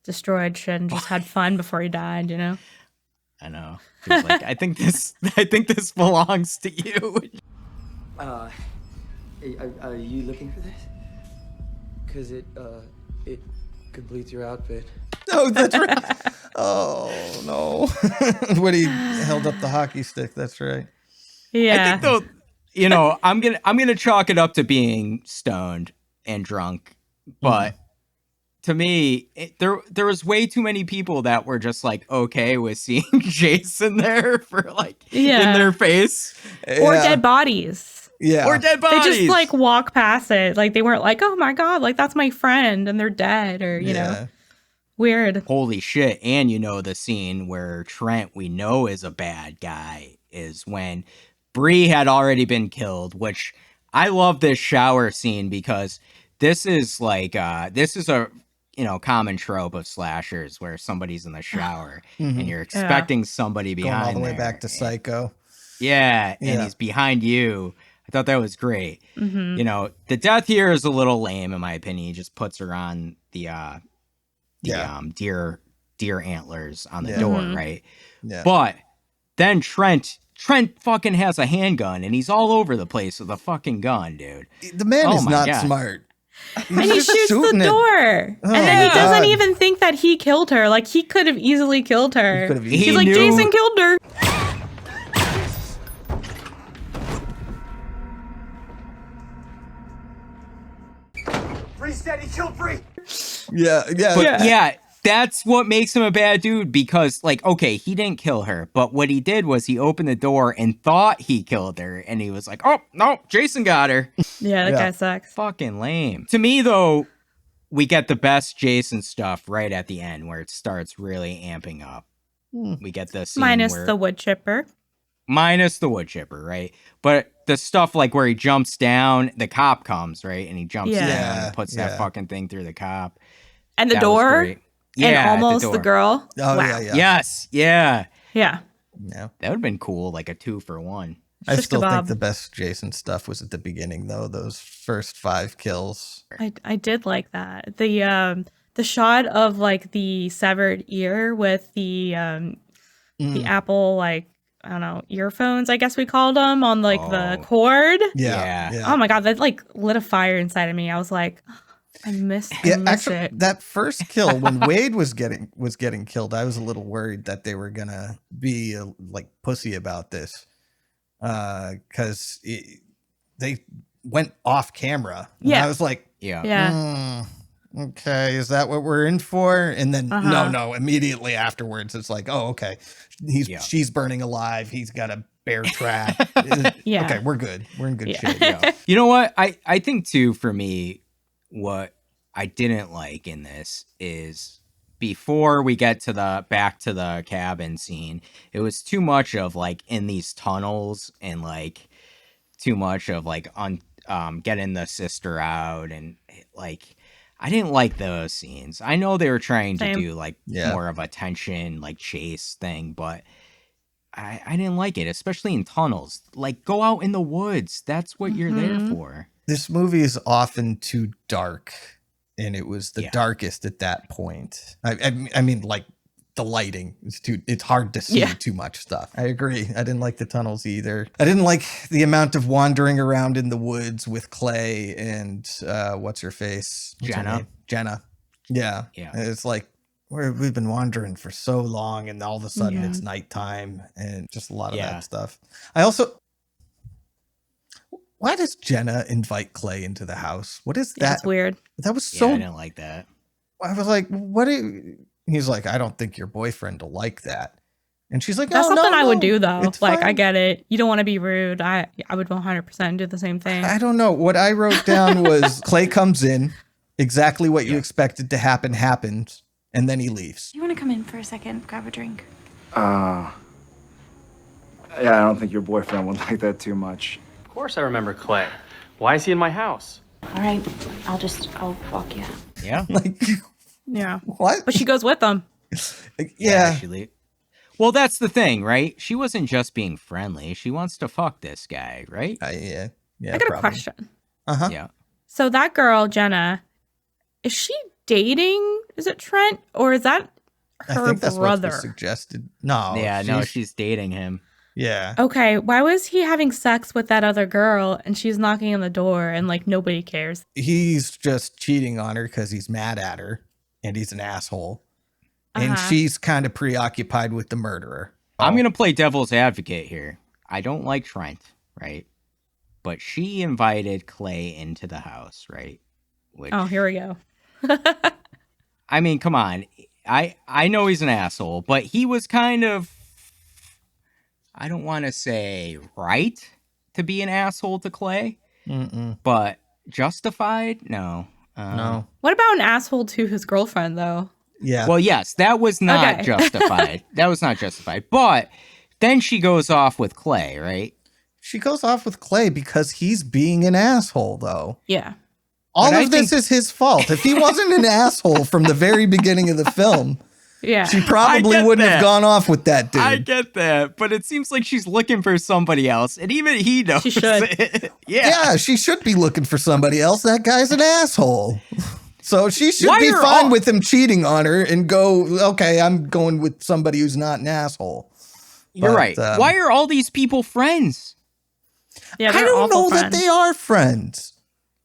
destroyed shit and just had fun before he died, you know? I know. He was like, I think this belongs to you. Are you looking for this? Because it completes your outfit. Oh, that's right. Oh, no. When he held up the hockey stick. That's right. Yeah. I think though, I'm gonna chalk it up to being stoned and drunk, but to me, there was way too many people that were just like okay with seeing Jason there for like in their face Or Yeah. dead bodies. Yeah. or dead They bodies. just like walk past it. Like they weren't like, oh my God, like that's my friend and they're dead or, you know, weird. Holy shit! And the scene where Trent, we know, is a bad guy is when Bree had already been killed. Which I love this shower scene because this is like this is a common trope of slashers where somebody's in the shower and you're expecting somebody Going behind all the way there. back to Psycho. Yeah, and Yeah. he's behind you. I thought that was great. Mm-hmm. The death here is a little lame in my opinion. He just puts her on the deer antlers on the Yeah. door, Mhm. right? Yeah. But then Trent fucking has a handgun and he's all over the place with a fucking gun, dude. The man Oh is my not God. smart. And he just shoots the shooting it. door. Oh and then he my doesn't God. even think that he killed her. Like he could have easily killed her. He could have He He's like, knew- Jason killed her. Bree said he killed Bree. Yeah. But yeah, that's what makes him a bad dude because, like, okay, he didn't kill her, but what he did was he opened the door and thought he killed her, and he was like, oh, no, Jason got her. Yeah, that Yeah. guy sucks. Fucking lame. To me, though, we get the best Jason stuff right at the end where it starts really amping up. We get the scene Minus where, the wood chipper. minus the wood chipper, right? But the stuff like where he jumps down, the cop comes, right? And he jumps Yeah. down Yeah, and puts yeah. that fucking thing through the cop. And the That was door. great. And Yeah, at almost the door. girl. Oh, Wow. yeah. Yes, yeah. Yeah. Yeah. That would have been cool, like a 2-for-1. I Shish still think kebab. the best Jason stuff was at the beginning, though. Those first 5 kills. I did like that. The shot of like the severed ear with the Apple like I don't know earphones I guess we called them on like the Oh. cord. Yeah. Oh my God, that like lit a fire inside of me. I was like, I miss Yeah, actually, it. that first kill when Wade was getting killed, I was a little worried that they were gonna be like pussy about this, because they went off camera. And Yeah. I was like, Yeah. Yeah. okay, is that what we're in for? And then Uh-huh. no, immediately afterwards, it's like, oh, okay, she's burning alive. He's got a bear trap. Yeah. Okay, we're good. We're in good Yeah. shape. Yeah. You know what? I think too, for me, what I didn't like in this is before we get to back to the cabin scene, it was too much of like in these tunnels and like too much of like getting the sister out and like I didn't like those scenes. I know they were trying to do like more of a tension like chase thing, but I didn't like it, especially in tunnels. Like go out in the woods. That's what you're there for. This movie is often too dark, and it was the darkest at that point. I mean, like the lighting is it's hard to see too much stuff. I agree. I didn't like the tunnels either. I didn't like the amount of wandering around in the woods with Clay and what's her face? Jenna. Yeah. It's like we've been wandering for so long, and all of a sudden it's nighttime, and just a lot of that stuff. I also, why does Jenna invite Clay into the house? What is that? That's weird. That was so. I didn't like that. I was like, what? He's like, I don't think your boyfriend will like that. And she's like, that's something I would do though. Like, fine. I get it. You don't want to be rude. I would 100% do the same thing. I don't know. What I wrote down was Clay comes in, exactly what you expected to happen happens, and then he leaves. You want to come in for a second, grab a drink? Yeah, I don't think your boyfriend would like that too much. Of course I remember Clay. Why is he in my house? All right, I'll walk you out. Yeah. Like, yeah. What? But she goes with them. Yeah. Well, that's the thing, right? She wasn't just being friendly. She wants to fuck this guy, right? Yeah. I got a question. Uh-huh. Yeah. So that girl, Jenna, is she dating? Is it Trent? Or is that her I think that's brother? what was suggested. No. Yeah, no, she's dating him. Yeah. Okay, why was he having sex with that other girl and she's knocking on the door and like nobody cares? He's just cheating on her because he's mad at her and he's an asshole. And she's kind of preoccupied with the murderer. I'm going to play devil's advocate here. I don't like Trent, right? But she invited Clay into the house, right? Which, oh, here we go. I mean, come on. I know he's an asshole, but he was kind of, I don't want to say right to be an asshole to Clay, but justified? No. No. What about an asshole to his girlfriend, though? Yeah. Well, yes, that was not justified. That was not justified. But then she goes off with Clay, right? She goes off with Clay because he's being an asshole, though. Yeah. All of this is his fault. If he wasn't an asshole from the very beginning of the film, she probably wouldn't have gone off with that dude. I get that, but it seems like she's looking for somebody else, and even he knows she should. it. Yeah, she should be looking for somebody else. That guy's an asshole. So she should be fine with him cheating on her and go, okay, I'm going with somebody who's not an asshole. You're right. Why are all these people friends? Yeah, I don't know that they are friends.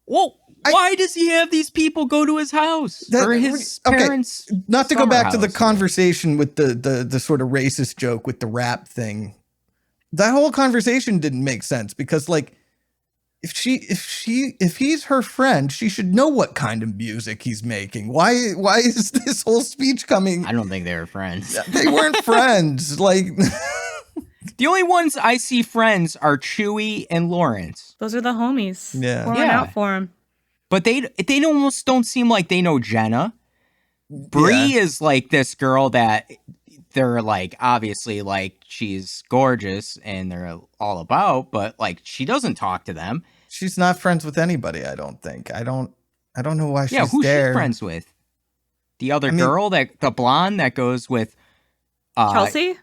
Well, why does he have these people go to his house or his parents? Not to go back to the conversation with the sort of racist joke with the rap thing. That whole conversation didn't make sense because, like, if he's her friend, she should know what kind of music he's making. Why is this whole speech coming? I don't think they were friends. They weren't friends. Like, the only ones I see friends are Chewie and Lawrence. Those are the homies. Yeah. Pouring out for him. But they almost don't seem like they know Jenna. Bree is like this girl that they're like, obviously, like, she's gorgeous and they're all about, but like, she doesn't talk to them. She's not friends with anybody, I don't think. I don't know why she's who's there. She friends with? The other girl, the blonde that goes with Chelsea?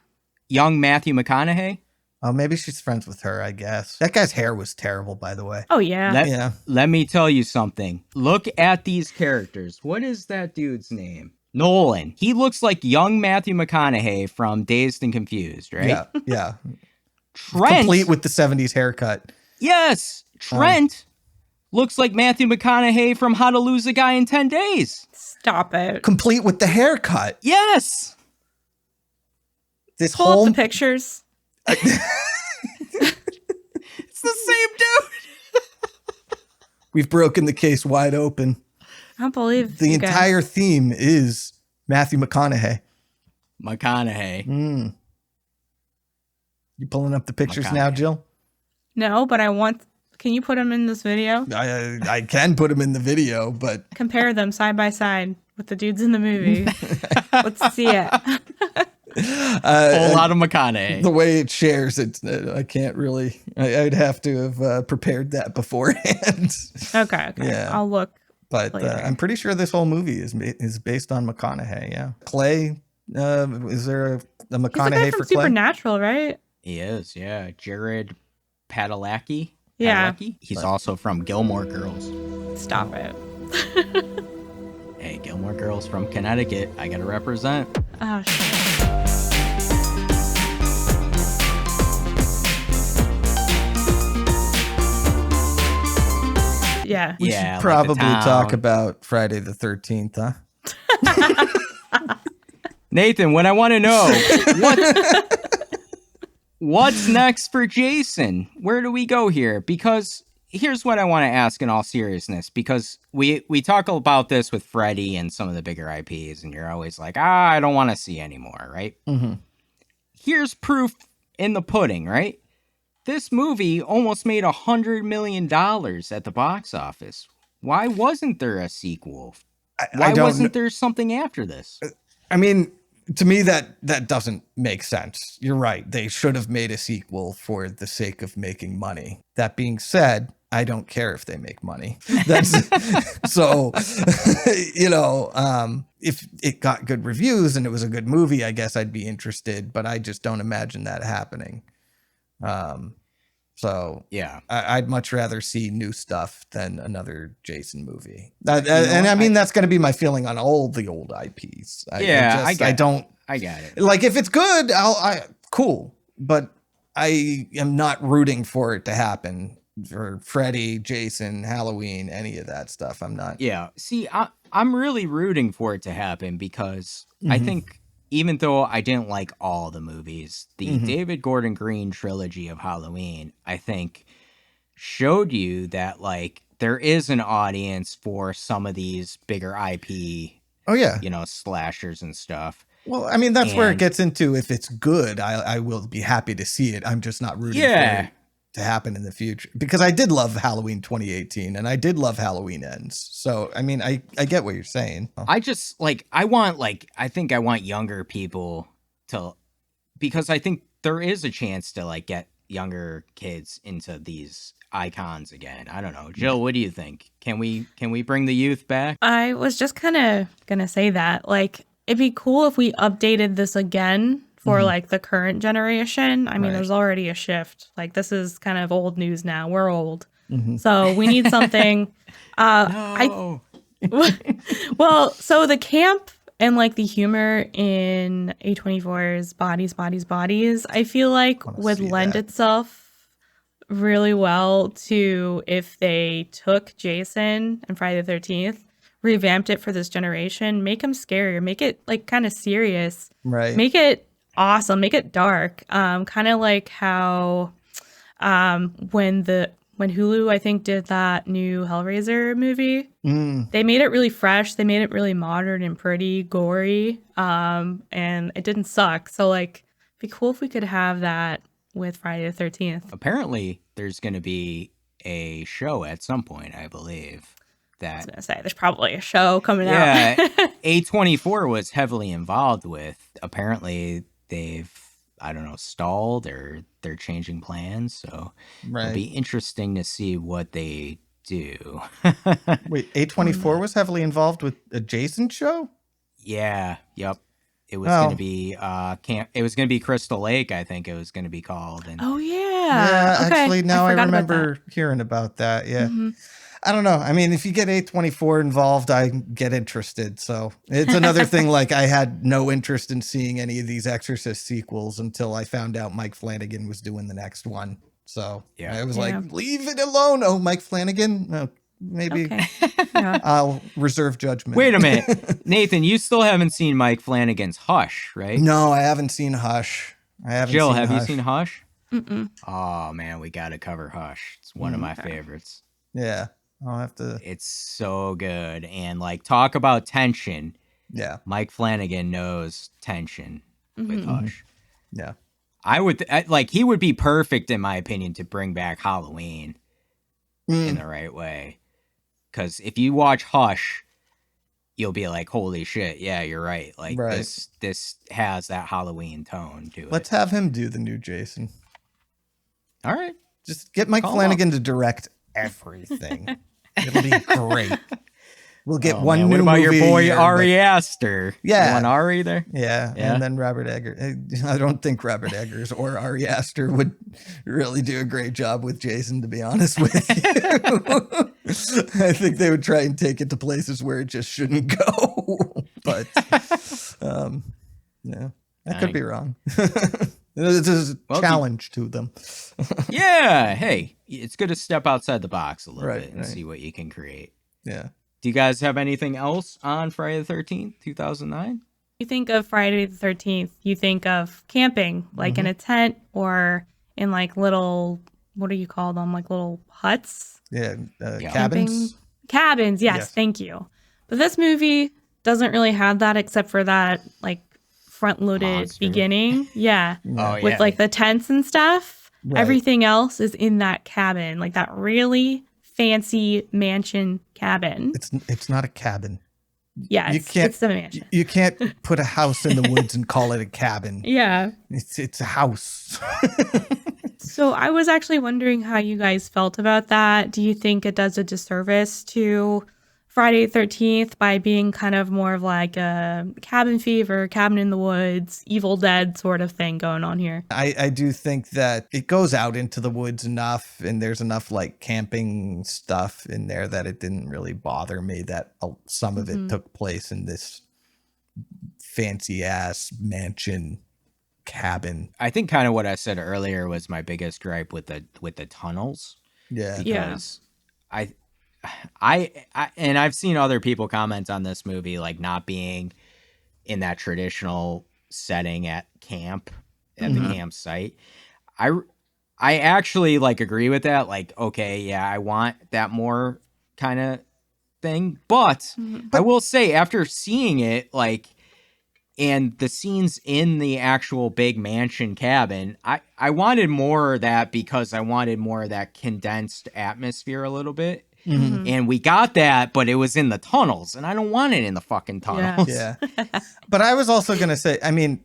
Young Matthew McConaughey? Oh, maybe she's friends with her, I guess. That guy's hair was terrible, by the way. Oh, yeah. Let me tell you something. Look at these characters. What is that dude's name? Nolan. He looks like young Matthew McConaughey from Dazed and Confused, right? Yeah. Trent. Complete with the 70s haircut. Yes. Trent looks like Matthew McConaughey from How to Lose a Guy in 10 Days. Stop it. Complete with the haircut. Yes. Pull up the pictures. It's the same dude. We've broken the case wide open. I don't believe the entire theme is Matthew McConaughey. You pulling up the pictures now, Jill? No, but I want. Can you put them in this video? I can put him in the video, but Compare them side by side with the dudes in the movie. Let's see it. Whole lot of McConaughey. the way it shares, I can't really. I'd have to have prepared that beforehand. Okay. Yeah. I'll look. But later. I'm pretty sure this whole movie is based on McConaughey. Yeah. Clay, is there a He's the guy McConaughey from for Clay? Supernatural, right? He is, yeah. Jared Padalecki. Yeah. Padalecki? He's also from Gilmore Girls. Stop it. Hey, Gilmore Girls from Connecticut. I gotta represent. Oh, shit. Yeah. We Yeah, should like probably the town. talk about Friday the 13th, huh? Nathan, what I want to know, what's next for Jason? Where do we go here? Because here's what I want to ask in all seriousness, because we talk about this with Freddy and some of the bigger IPs, and you're always like, I don't want to see anymore, right? Mm-hmm. Here's proof in the pudding, right? This movie almost made $100 million at the box office. Why wasn't there a sequel? Why wasn't there something after this? I mean, to me, that doesn't make sense. You're right. They should have made a sequel for the sake of making money. That being said, I don't care if they make money. That's so, if it got good reviews and it was a good movie, I guess I'd be interested, but I just don't imagine that happening. So yeah, I'd much rather see new stuff than another Jason movie. I mean, that's going to be my feeling on all the old IPs. I get it. Like, if it's good, cool. But I am not rooting for it to happen for Freddy, Jason, Halloween, any of that stuff. I'm not. Yeah. See, I'm really rooting for it to happen because I think even though I didn't like all the movies, the David Gordon Green trilogy of Halloween, I think showed you that like there is an audience for some of these bigger IP, slashers and stuff. Well, I mean, that's where it gets into, if it's good, I will be happy to see it. I'm just not rooting for it to happen in the future, because I did love Halloween 2018 and I did love Halloween Ends. So, I mean, I get what you're saying. I just I want younger people to, because I think there is a chance to like get younger kids into these icons again. I don't know. Jill, what do you think? Can we bring the youth back? I was just kind of going to say that. Like, it'd be cool if we updated this again for like the current generation. I mean, there's already a shift. Like, this is kind of old news now. We're old. So we need something. No. Well, so the camp and like the humor in A24's Bodies, I feel like would lend itself really well to if they took Jason and Friday the 13th, revamped it for this generation, make him scarier, make it like kind of serious, right? Make it awesome, make it dark, kind of like how when Hulu, I think, did that new Hellraiser movie, they made it really fresh, they made it really modern and pretty gory, and it didn't suck. So like, it'd be cool if we could have that with Friday the 13th. Apparently there's going to be a show at some point, I believe. I was gonna say, there's probably a show coming out. Yeah, A24 was heavily involved with. Apparently, they've, I don't know, stalled or they're changing plans. So it'll be interesting to see what they do. Wait, A24 was heavily involved with a Jason show? Yeah. Yep. It was going to be It was going to be Crystal Lake, I think it was going to be called. And Oh yeah. Yeah, Okay. actually, now I forgot about remember hearing about that. Yeah. I don't know. I mean, if you get A24 involved, I get interested. So it's another thing. Like, I had no interest in seeing any of these Exorcist sequels until I found out Mike Flanagan was doing the next one. So I was like, leave it alone. Oh, Mike Flanagan. No, maybe I'll reserve judgment. Wait a minute. Nathan, you still haven't seen Mike Flanagan's Hush, right? No, I haven't seen Hush. Jill, have you seen Hush? Mm-mm. Oh, man, we got to cover Hush. It's one of my favorites. Yeah. I'll have to. It's so good. And like, talk about tension. Yeah. Mike Flanagan knows tension with Hush. Yeah. I would he would be perfect in my opinion to bring back Halloween. in the right way. Because if you watch Hush, you'll be like, holy shit, yeah, you're right. Like this has that Halloween tone to it. Let's have him do the new Jason. All right. Just get Mike Flanagan to direct everything. It'll be great. We'll get one new What about movie your boy a year, Ari Aster? Yeah. You want Ari there? Yeah, and then Robert Eggers. I don't think Robert Eggers or Ari Aster would really do a great job with Jason, to be honest with you. I think they would try and take it to places where it just shouldn't go. But, yeah, I could be wrong. It's a challenge to them. Yeah, hey, it's good to step outside the box a little bit and see what you can create. Yeah. Do you guys have anything else on Friday the 13th, 2009? You think of Friday the 13th, you think of camping, like in a tent or in like little, what do you call them? Like little huts? Yeah, Camping? cabins. Cabins, yes, thank you. But this movie doesn't really have that except for that like front-loaded beginning. Yeah. With like the tents and stuff. Right. Everything else is in that cabin, like that really fancy mansion cabin. It's not a cabin. Yeah, it's a mansion. You can't put a house in the woods and call it a cabin. Yeah. It's a house. So I was actually wondering how you guys felt about that. Do you think it does a disservice to Friday the 13th by being kind of more of like a cabin fever, cabin in the woods, Evil Dead sort of thing going on here? I do think that it goes out into the woods enough, and there's enough like camping stuff in there that it didn't really bother me that some of it took place in this fancy ass mansion cabin. I think kind of what I said earlier was my biggest gripe with the tunnels. Yeah. Because I and I've seen other people comment on this movie like not being in that traditional setting at camp, at the campsite. I actually like agree with that. Like, okay, yeah, I want that more kind of thing. But I will say after seeing it, like, and the scenes in the actual big mansion cabin, I wanted more of that because I wanted more of that condensed atmosphere a little bit. And we got that, but it was in the tunnels, and I don't want it in the fucking tunnels. Yeah. But I was also going to say, I mean,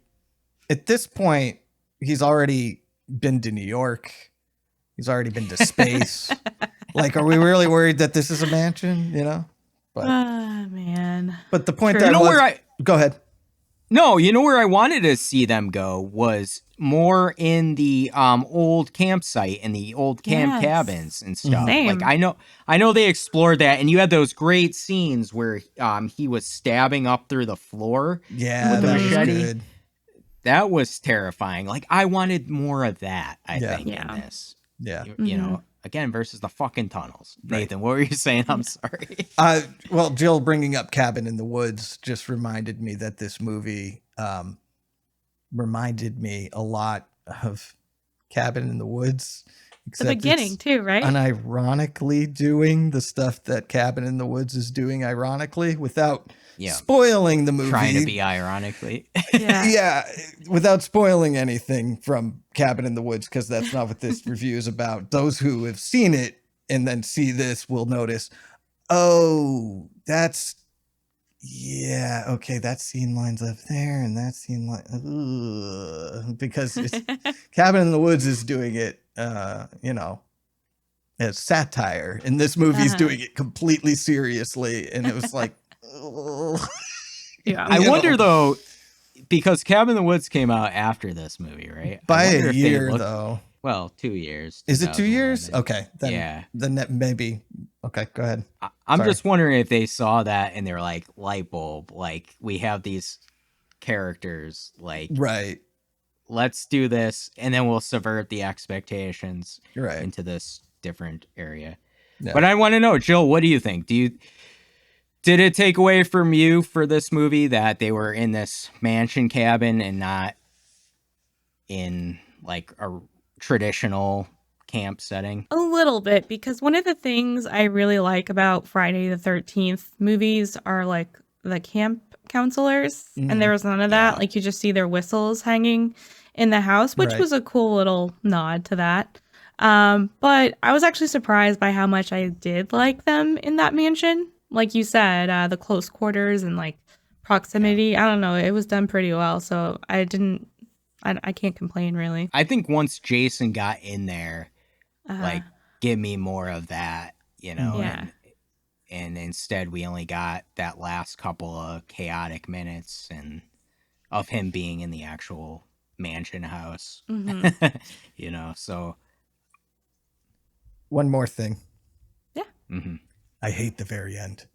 at this point, he's already been to New York. He's already been to space. Like, are we really worried that this is a mansion, you know? But, man. But the point go ahead. No, you know where I wanted to see them go was more in the old campsite and the old camp cabins and stuff. Same. Like I know they explored that, and you had those great scenes where he was stabbing up through the floor with the machete. Was good. That was terrifying. Like I wanted more of that, I think, in this. Yeah. You know, again, versus the fucking tunnels. Nathan, what were you saying? I'm sorry. Well, Jill bringing up Cabin in the Woods just reminded me that this movie reminded me a lot of Cabin in the Woods. The beginning too, right? Unironically doing the stuff that Cabin in the Woods is doing ironically without spoiling the movie. Trying to be ironically. Yeah, without spoiling anything from Cabin in the Woods, because that's not what this review is about. Those who have seen it and then see this will notice, oh, that's, yeah, okay, that scene lines up there and that scene because Cabin in the Woods is doing it, you know, as satire, and this movie's doing it completely seriously, and it was like, I wonder though, because Cabin in the Woods came out after this movie, right? By a year though. Well, 2 years. Is it 2 years? Okay. Then, yeah. Then maybe. Okay, go ahead. I'm just wondering if they saw that and they're like, light bulb, like we have these characters, like, right. Let's do this, and then we'll subvert the expectations into this different area. Yeah. But I want to know, Jill, what do you think? Did it take away from you for this movie that they were in this mansion cabin and not in like a traditional camp setting? A little bit, because one of the things I really like about Friday the 13th movies are like the camp counselors, and there was none of that. Like you just see their whistles hanging in the house, which was a cool little nod to that. But I was actually surprised by how much I did like them in that mansion. Like you said, the close quarters and like proximity. I don't know. It was done pretty well. So I can't complain really. I think once Jason got in there, Uh, like, give me more of that, you know? Yeah. And instead we only got that last couple of chaotic minutes and of him being in the actual mansion house. You know, so One more thing. Yeah. mm-hmm. I hate the very end.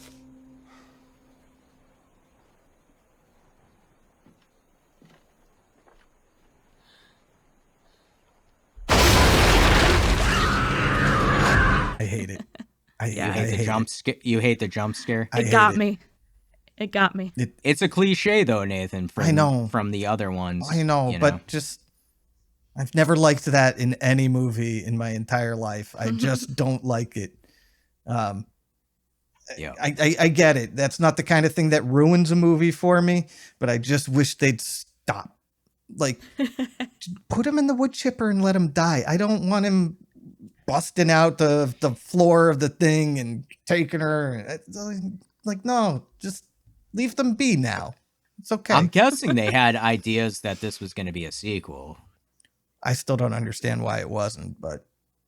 I hate it. You hate the jump scare. You hate the jump scare. It got me. It got me. It's a cliche though, Nathan. From, I know. From the other ones. I know, but just I've never liked that in any movie in my entire life. I just don't like it. Yeah. I get it. That's not the kind of thing that ruins a movie for me, but I just wish they'd stop. Like, put him in the wood chipper and let him die. I don't want him busting out the floor of the thing and taking her. Like, no, just leave them be now. It's okay. I'm guessing they had ideas that this was going to be a sequel. I still don't understand why it wasn't, but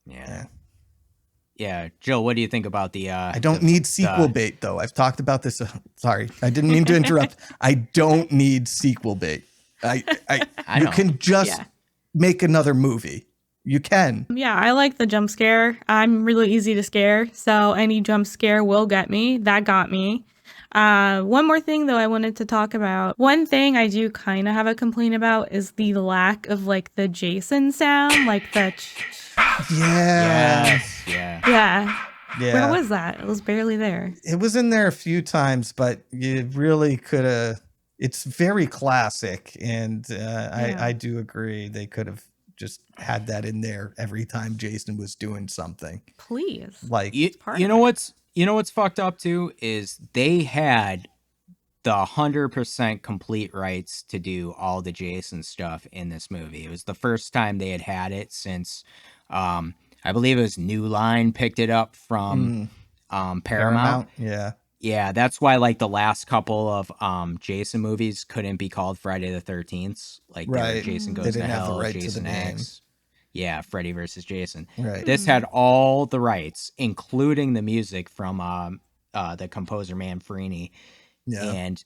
yeah. Jill, what do you think about the? I don't need sequel bait though. I've talked about this. Sorry, I didn't mean to interrupt. I don't need sequel bait. You can just make another movie. You can. Yeah, I like the jump scare. I'm really easy to scare, so any jump scare will get me. That got me. One more thing though I wanted to talk about. One thing I do kind of have a complaint about is the lack of like the Jason sound, like the Yeah. Yeah. Where was that? It was barely there. It was in there a few times, but you really could have. It's very classic, and I do agree they could have just had that in there every time Jason was doing something. Please. Like you know what's fucked up too is they had the 100% complete rights to do all the Jason stuff in this movie. It was the first time they had it since I believe it was New Line picked it up from Paramount. Yeah, that's why like the last couple of Jason movies couldn't be called Friday the 13th. Like Jason Goes to Hell, Jason X. Yeah, Freddy versus Jason. Right. This had all the rights, including the music from the composer Manfrini. Yeah. And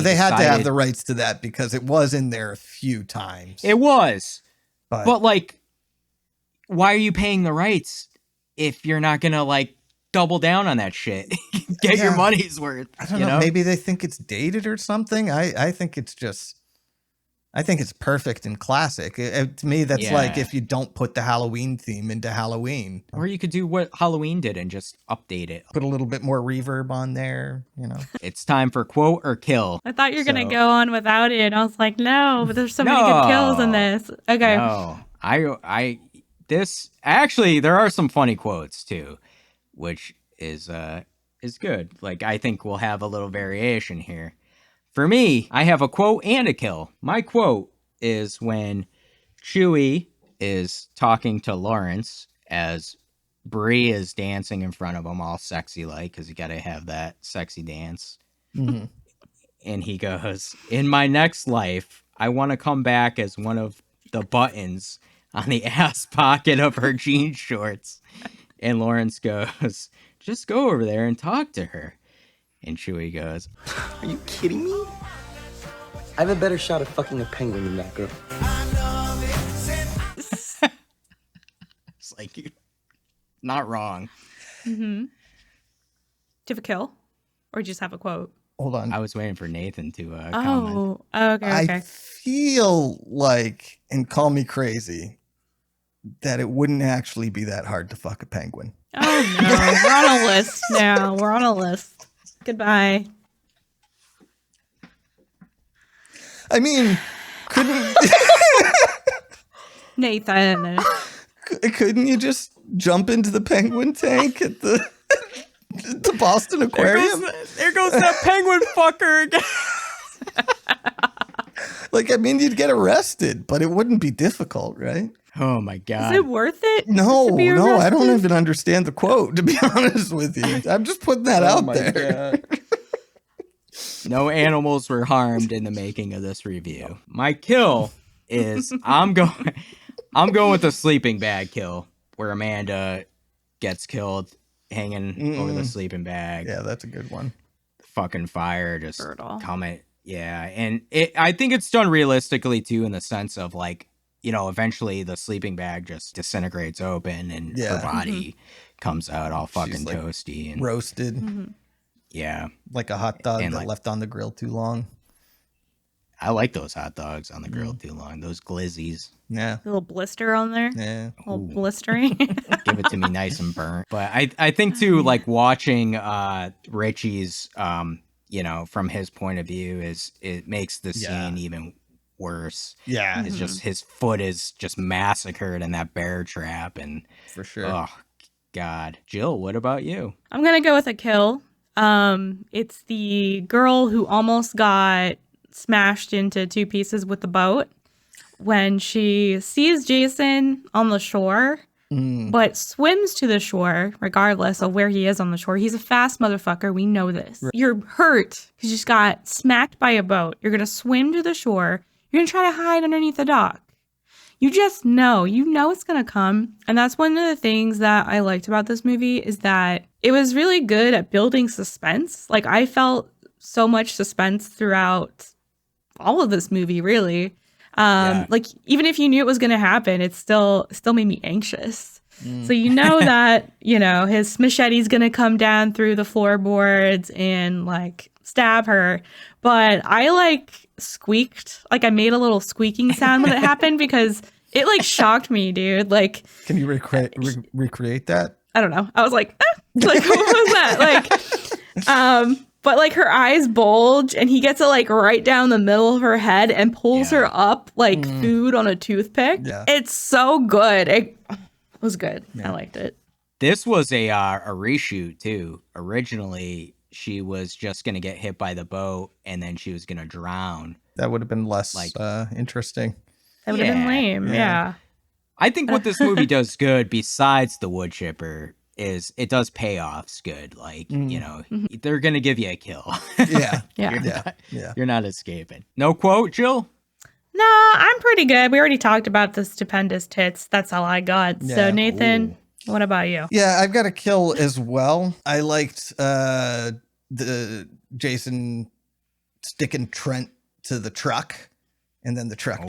they had to have the rights to that because it was in there a few times. It was. But like, why are you paying the rights if you're not gonna like double down on that shit? Get your money's worth. I don't know. Maybe they think it's dated or something. I think it's just. I think it's perfect and classic. To me, that's like if you don't put the Halloween theme into Halloween. Or you could do what Halloween did and just update it. Put a little bit more reverb on there, you know. It's time for quote or kill. I thought you were going to go on without it. I was like, no, but there's so many good kills in this. Okay. No, actually, there are some funny quotes too, which is good. Like, I think we'll have a little variation here. For me, I have a quote and a kill. My quote is when Chewie is talking to Lawrence as Bree is dancing in front of him all sexy like, because you got to have that sexy dance. Mm-hmm. And he goes, in my next life, I want to come back as one of the buttons on the ass pocket of her jean shorts. And Lawrence goes, just go over there and talk to her. And Chewie goes, are you kidding me? I have a better shot at fucking a penguin than that girl. It's like, you're not wrong. Mm-hmm. Do you have a kill? Or just have a quote? Hold on. I was waiting for Nathan to comment. Okay. I feel like, and call me crazy, that it wouldn't actually be that hard to fuck a penguin. Oh, no. We're on a list now. We're on a list. Goodbye. I mean, Nathan. Couldn't you just jump into the penguin tank at the Boston Aquarium? There goes that penguin fucker again. Like, I mean, you'd get arrested, but it wouldn't be difficult, right? Oh my God. Is it worth it? No, to be no, I don't arrested? even understand the quote, to be honest with you. I'm just putting that out there. No animals were harmed in the making of this review. My kill is I'm going with the sleeping bag kill, where Amanda gets killed hanging over the sleeping bag. Yeah, that's a good one. Fucking fire just Brutal. coming. Yeah, and I think it's done realistically too, in the sense of like, you know, eventually the sleeping bag just disintegrates open and her body comes out all fucking She's, like, toasty and roasted. Yeah, like a hot dog and that like, left on the grill too long. I like those hot dogs on the grill too long. Those glizzies. Yeah. A little blister on there. Yeah. A little blistering. Give it to me nice and burnt. But I think too, like watching Richie's you know, from his point of view, is it makes the scene even worse. Yeah. It's just his foot is just massacred in that bear trap, and for sure. Oh God. Jill, what about you? I'm gonna go with a kill. It's the girl who almost got smashed into two pieces with the boat when she sees Jason on the shore, but swims to the shore regardless of where he is on the shore. He's a fast motherfucker. We know this. Right. You're hurt because you just got smacked by a boat. You're gonna swim to the shore. You're gonna try to hide underneath the dock. You just know it's going to come. And that's one of the things that I liked about this movie, is that it was really good at building suspense. Like, I felt so much suspense throughout all of this movie, really. Like, even if you knew it was going to happen, it still made me anxious. So you know that, you know, his machete's going to come down through the floorboards and like stab her. But I like squeaked, like I made a little squeaking sound when it happened, because it like shocked me, dude. Like, can you recreate that? I don't know. I was like, like what was that? Like, but like her eyes bulge and he gets it like right down the middle of her head and pulls her up like food on a toothpick. Yeah. It's so good. It was good. I liked it. This was a reshoot too. Originally, she was just gonna get hit by the boat and then she was gonna drown. That would have been less interesting. That would have been lame. Yeah. I think what this movie does good, besides the wood chipper, is it does payoffs good. Like, you know, they're gonna give you a kill. You're not escaping. No quote, Jill? Nah, I'm pretty good. We already talked about the stupendous tits. That's all I got. Yeah. So Nathan, what about you? Yeah, I've got a kill as well. I liked the Jason sticking Trent to the truck and then the truck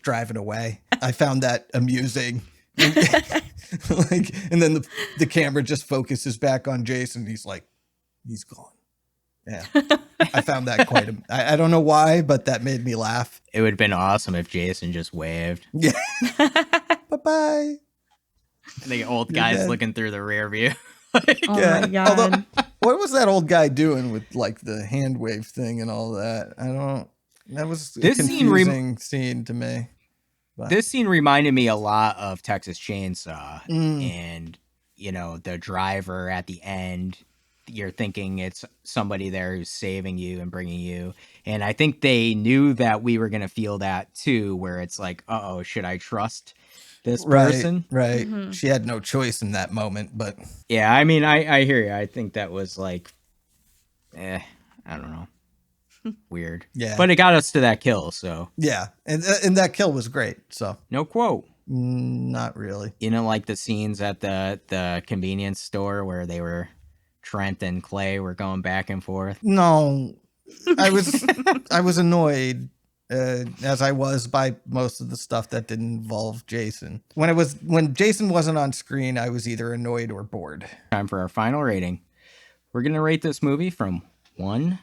driving away. I found that amusing. Like, and then the camera just focuses back on Jason. He's like, he's gone. Yeah, I found that quite. I don't know why, but that made me laugh. It would have been awesome if Jason just waved. Yeah. Bye-bye. And the old guy's looking through the rear view. My God. Although, what was that old guy doing with like the hand wave thing and all that? That was a confusing scene to me. But. This scene reminded me a lot of Texas Chainsaw, and you know, the driver at the end, you're thinking it's somebody there who's saving you and bringing you. And I think they knew that we were going to feel that too, where it's like, uh-oh, should I trust this person? Right. Mm-hmm. She had no choice in that moment, but yeah, I mean, I hear you. I think that was like, I don't know. Weird. Yeah. But it got us to that kill, so. Yeah. And that kill was great, so. No quote. Not really. You know, like the scenes at the convenience store where they were, Trent and Clay were going back and forth? No. I was annoyed, as I was by most of the stuff that didn't involve Jason. When Jason wasn't on screen, I was either annoyed or bored. Time for our final rating. We're going to rate this movie from 1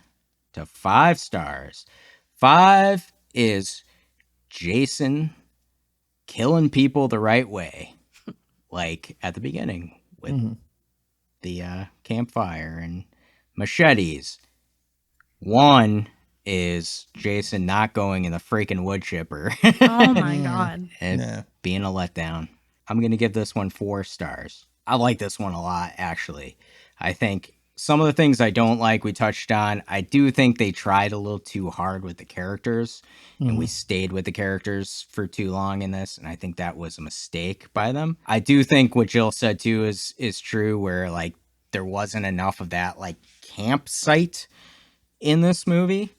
to 5 stars. 5 is Jason killing people the right way, like at the beginning with the campfire and machetes. 1 is Jason not going in the freaking wood chipper. Oh my God. And being a letdown. I'm going to give this one 4 stars. I like this one a lot, actually. I think some of the things I don't like, we touched on. I do think they tried a little too hard with the characters, and we stayed with the characters for too long in this, and I think that was a mistake by them. I do think what Jill said too is true, where like there wasn't enough of that like campsite in this movie.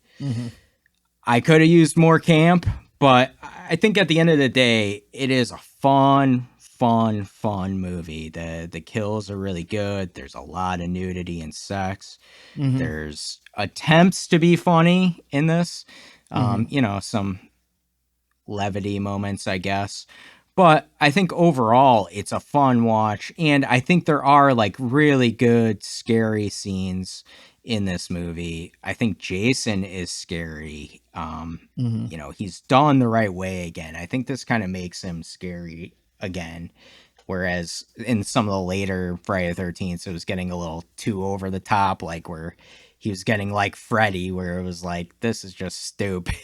I could have used more camp, but I think at the end of the day, it is a fun movie. The kills are really good. There's a lot of nudity and sex. There's attempts to be funny in this. You know, some levity moments, I guess. But I think overall it's a fun watch, and I think there are like really good scary scenes in this movie. I think Jason is scary. You know, he's done the right way again. I think this kind of makes him scary again. Whereas in some of the later Friday the 13th, it was getting a little too over the top, like where he was getting like Freddy, where it was like, this is just stupid.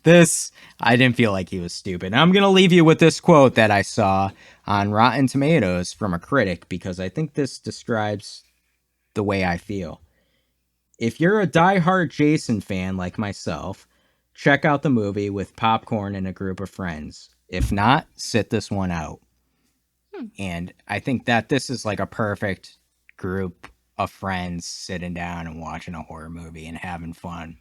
This, I didn't feel like he was stupid. And I'm going to leave you with this quote that I saw on Rotten Tomatoes from a critic, because I think this describes the way I feel. If you're a diehard Jason fan like myself, check out the movie with popcorn and a group of friends. If not, sit this one out. And I think that this is like a perfect group of friends sitting down and watching a horror movie and having fun.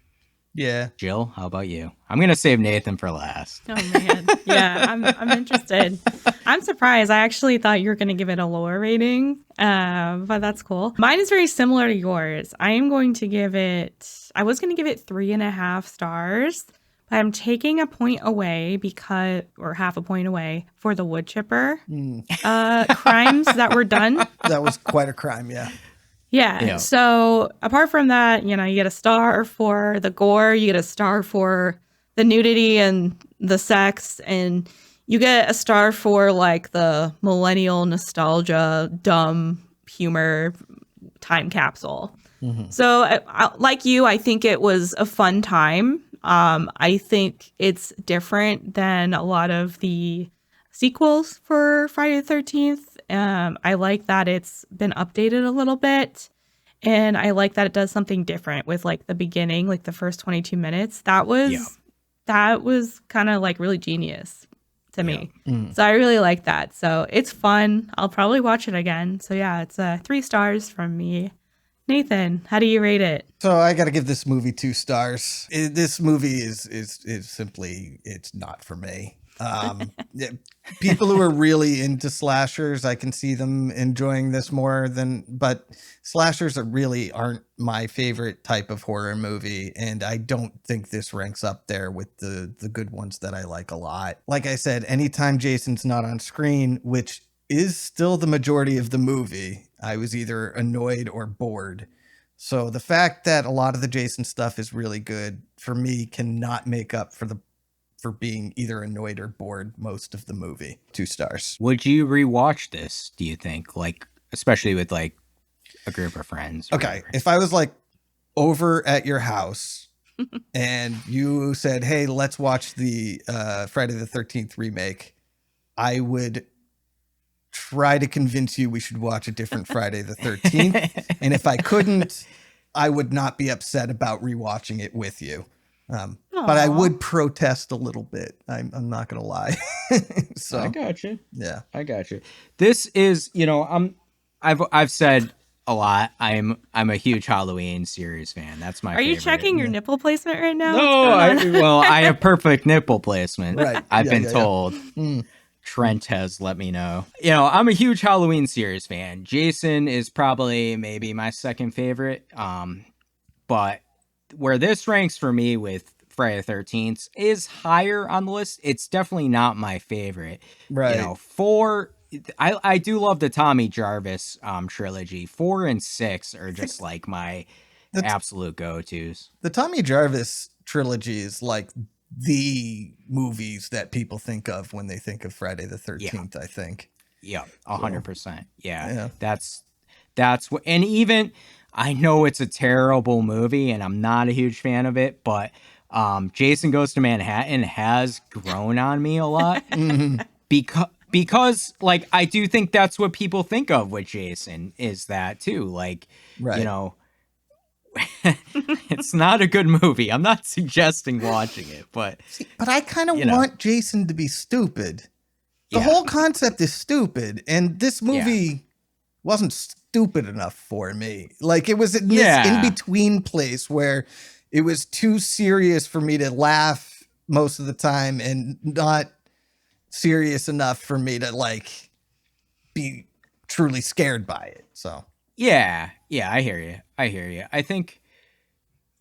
Yeah. Jill, how about you? I'm going to save Nathan for last. Oh man. Yeah, I'm interested. I'm surprised. I actually thought you were going to give it a lower rating, but that's cool. Mine is very similar to yours. I was going to give it 3.5 stars, but I'm taking a point away or half a point away for the wood chipper crimes that were done. That was quite a crime, yeah. Yeah. So apart from that, you know, you get a star for the gore, you get a star for the nudity and the sex, and you get a star for like the millennial nostalgia, dumb humor time capsule. So like you, I think it was a fun time. I think it's different than a lot of the sequels for Friday the 13th. I like that it's been updated a little bit, and I like that it does something different with like the beginning, like the first 22 minutes. That was kind of like really genius to me. So I really like that. So it's fun. I'll probably watch it again. So yeah, it's 3 stars from me. Nathan, how do you rate it? So I got to give this movie 2 stars. This movie is simply, it's not for me. People who are really into slashers, I can see them enjoying this more but slashers aren't my favorite type of horror movie, and I don't think this ranks up there with the good ones that I like a lot. Like I said, anytime Jason's not on screen, which is still the majority of the movie, I was either annoyed or bored. So the fact that a lot of the Jason stuff is really good, for me, cannot make up for being either annoyed or bored most of the movie. 2 stars. Would you rewatch this, do you think? Like, especially with like a group of friends? Okay. Whatever. If I was like over at your house and you said, hey, let's watch the Friday the 13th remake, I would try to convince you we should watch a different Friday the 13th. And if I couldn't, I would not be upset about rewatching it with you. But I would protest a little bit. I'm not going to lie. So I got you. Yeah, I got you. This is, you know, I've said a lot. I'm a huge Halloween series fan. That's my favorite. Are you checking your nipple placement right now? No, I have perfect nipple placement. Right. I've been told. Trent has let me know. You know, I'm a huge Halloween series fan. Jason is probably maybe my second favorite. But where this ranks for me with Friday the 13th is higher on the list. It's definitely not my favorite. Right. You know, I do love the Tommy Jarvis trilogy. 4 and 6 are just like my absolute go-tos. The Tommy Jarvis trilogy is like the movies that people think of when they think of Friday the 13th, I think. Yeah, 100%. Yeah. That's what, and even I know it's a terrible movie and I'm not a huge fan of it, but Jason Goes to Manhattan has grown on me a lot because like I do think that's what people think of with Jason is that too. Like, Right. you know, it's not a good movie. I'm not suggesting watching it, but But I kind of you know. want Jason to be stupid. The Yeah. whole concept is stupid, and this movie wasn't stupid enough for me. Like, it was in this in-between place where it was too serious for me to laugh most of the time and not serious enough for me to, like, be truly scared by it. So Yeah, I hear you. I think,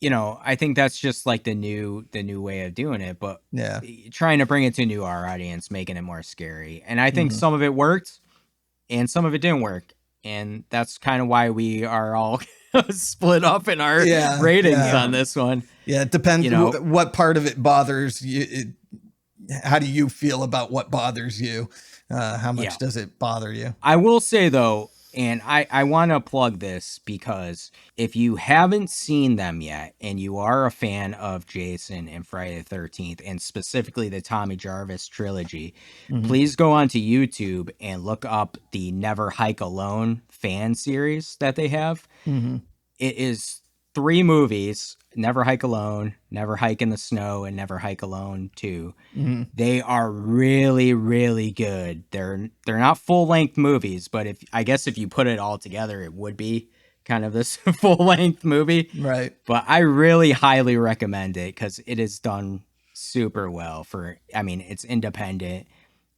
you know, I think that's just like the new way of doing it, but yeah, trying to bring it to a new our audience, making it more scary. And I think some of it worked and some of it didn't work. And that's kind of why we are all split up in our ratings on this one. Yeah, it depends, You know, what part of it bothers you. How do you feel about what bothers you? How much does it bother you? I will say though, and I want to plug this because if you haven't seen them yet and you are a fan of Jason and Friday the 13th and specifically the Tommy Jarvis trilogy, please go onto YouTube and look up the Never Hike Alone fan series that they have. It is 3 movies, Never Hike Alone, Never Hike in the Snow, and Never Hike Alone 2. They are really, really good. They're not full-length movies, but I guess if you put it all together, it would be kind of this full-length movie. Right. But I really highly recommend it because it is done super well I mean, it's independent,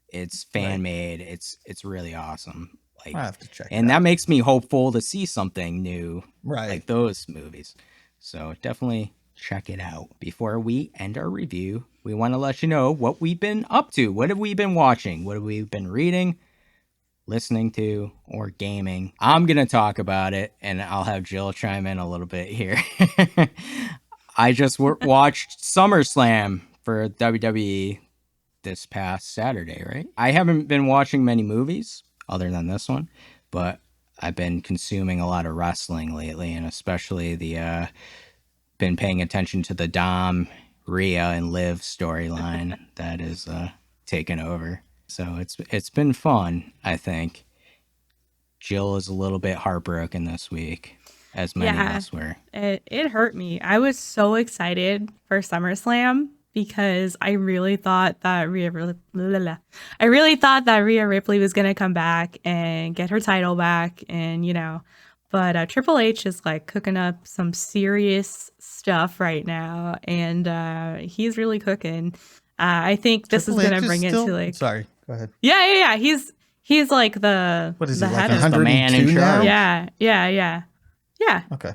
it's fan-made, it's really awesome. Like, I have to check it and out. that makes me hopeful to see something new, Right. like those movies. So definitely check it out. Before we end our review, we want to let you know what we've been up to. What have we been watching? What have we been reading, listening to, or gaming? I'm going to talk about it, and I'll have Jill chime in a little bit here. I just watched SummerSlam for WWE this past Saturday, right? I haven't been watching many movies other than this one, but I've been consuming a lot of wrestling lately, and especially been paying attention to the Dom, Rhea, and Liv storyline that is taken over. So it's been fun, I think. Jill is a little bit heartbroken this week, as many of us were. It hurt me. I was so excited for SummerSlam because I really thought that Rhea Ripley was going to come back and get her title back, and you know, but Triple H is like cooking up some serious stuff right now, and he's really cooking. I think this is going to bring it to like. Sorry, go ahead. Yeah. He's like the What is the he, like head of 102 the man in now? charge? Yeah. Okay.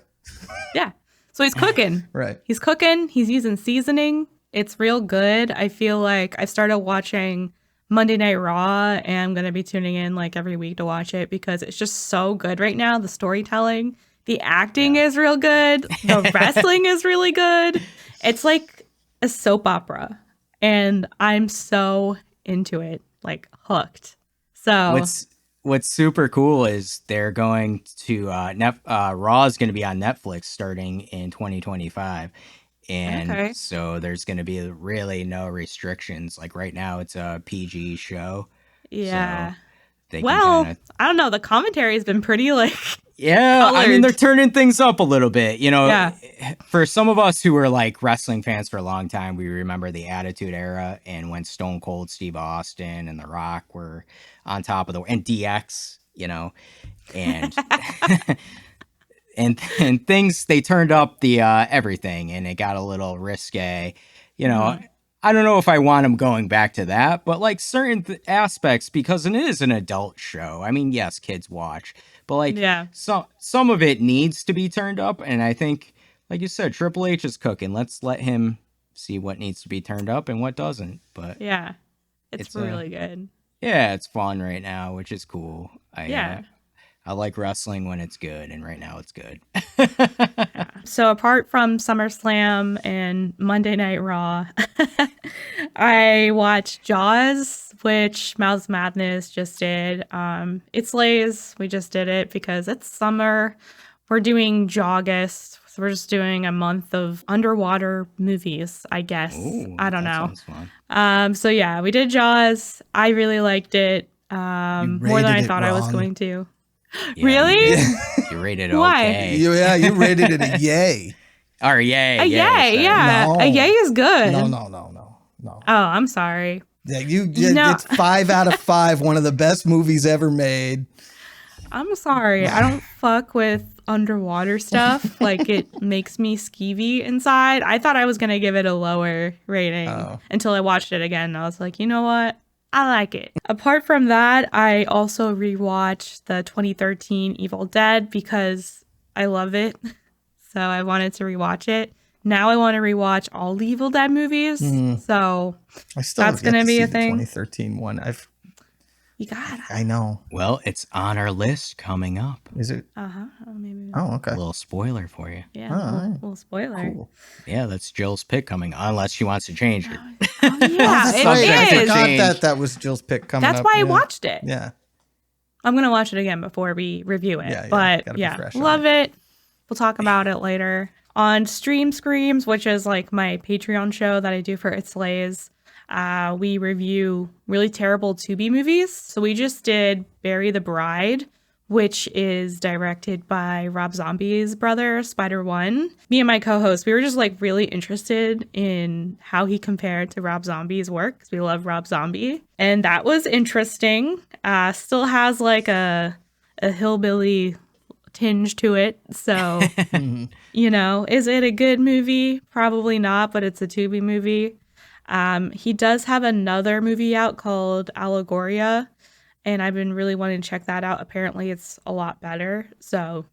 Yeah. So he's cooking. Right. He's cooking. He's using seasoning. It's real good. I feel like I started watching Monday Night Raw, and I'm going to be tuning in like every week to watch it because it's just so good right now. The storytelling, the acting is real good. The wrestling is really good. It's like a soap opera, and I'm so into it, like hooked. So What's super cool is they're going to Raw is going to be on Netflix starting in 2025. And so there's going to be really no restrictions. Like right now it's a PG show. yeah. So they Well, can I don't know. The commentary has been pretty like I mean, colored. they're turning things up a little bit. You know, Yeah. for some of us who were like wrestling fans for a long time, we remember the Attitude Era and when Stone Cold Steve Austin and The Rock were on top of and DX, you know, and and things, they turned up the everything, and it got a little risque, you know. I don't know if I want them going back to that, but like certain aspects, because it is an adult show. I mean, yes, kids watch, but like some of it needs to be turned up. And I think, like you said, Triple H is cooking. Let's let him see what needs to be turned up and what doesn't. But yeah, it's really good. Yeah, it's fun right now, which is cool. I like wrestling when it's good, and right now it's good. So apart from SummerSlam and Monday Night Raw, I watched Jaws, which Mouths Madness just did. It's Lays. We just did it because it's summer. We're doing Jawgust, So we're just doing a month of underwater movies, I guess. Ooh, I don't that know. sounds fun. So yeah, we did Jaws. I really liked it. More than rated I it thought I was wrong. going to. Yeah, Really? You rated Why? okay. You rated it a yay. Or yay. A yay, sorry. yeah. No. A yay is good. No. Oh, I'm sorry. Yeah, No. it's 5 out of 5. One of the best movies ever made. I'm sorry. I don't fuck with underwater stuff. Like, it makes me skeevy inside. I thought I was going to give it a lower rating until I watched it again. And I was like, you know what? I like it. Apart from that, I also rewatched the 2013 Evil Dead because I love it. So I wanted to rewatch it. Now I want to rewatch all the Evil Dead movies. So I still that's going to be see a the thing. 2013 one. You gotta. I know. Well, it's on our list coming up. Is it? Maybe. Oh, okay. A little spoiler for you. Yeah, a little spoiler. Cool. Yeah, that's Jill's pick coming, unless she wants to change it. Oh, yeah, That's right. I it is. forgot that was Jill's pick coming That's up. why I watched it. Yeah. I'm going to watch it again before we review it. Yeah, but gotta be yeah, fresh on love it. We'll talk about it later. On Stream Screams, which is like my Patreon show that I do for It Slays, we review really terrible Tubi movies. So we just did Bury the Bride, which is directed by Rob Zombie's brother, Spider-One. Me and my co-host, we were just like really interested in how he compared to Rob Zombie's work because we love Rob Zombie. And that was interesting. Still has like a hillbilly tinge to it. So, you know, is it a good movie? Probably not, but it's a Tubi movie. He does have another movie out called Allegoria, and I've been really wanting to check that out. Apparently it's a lot better. So,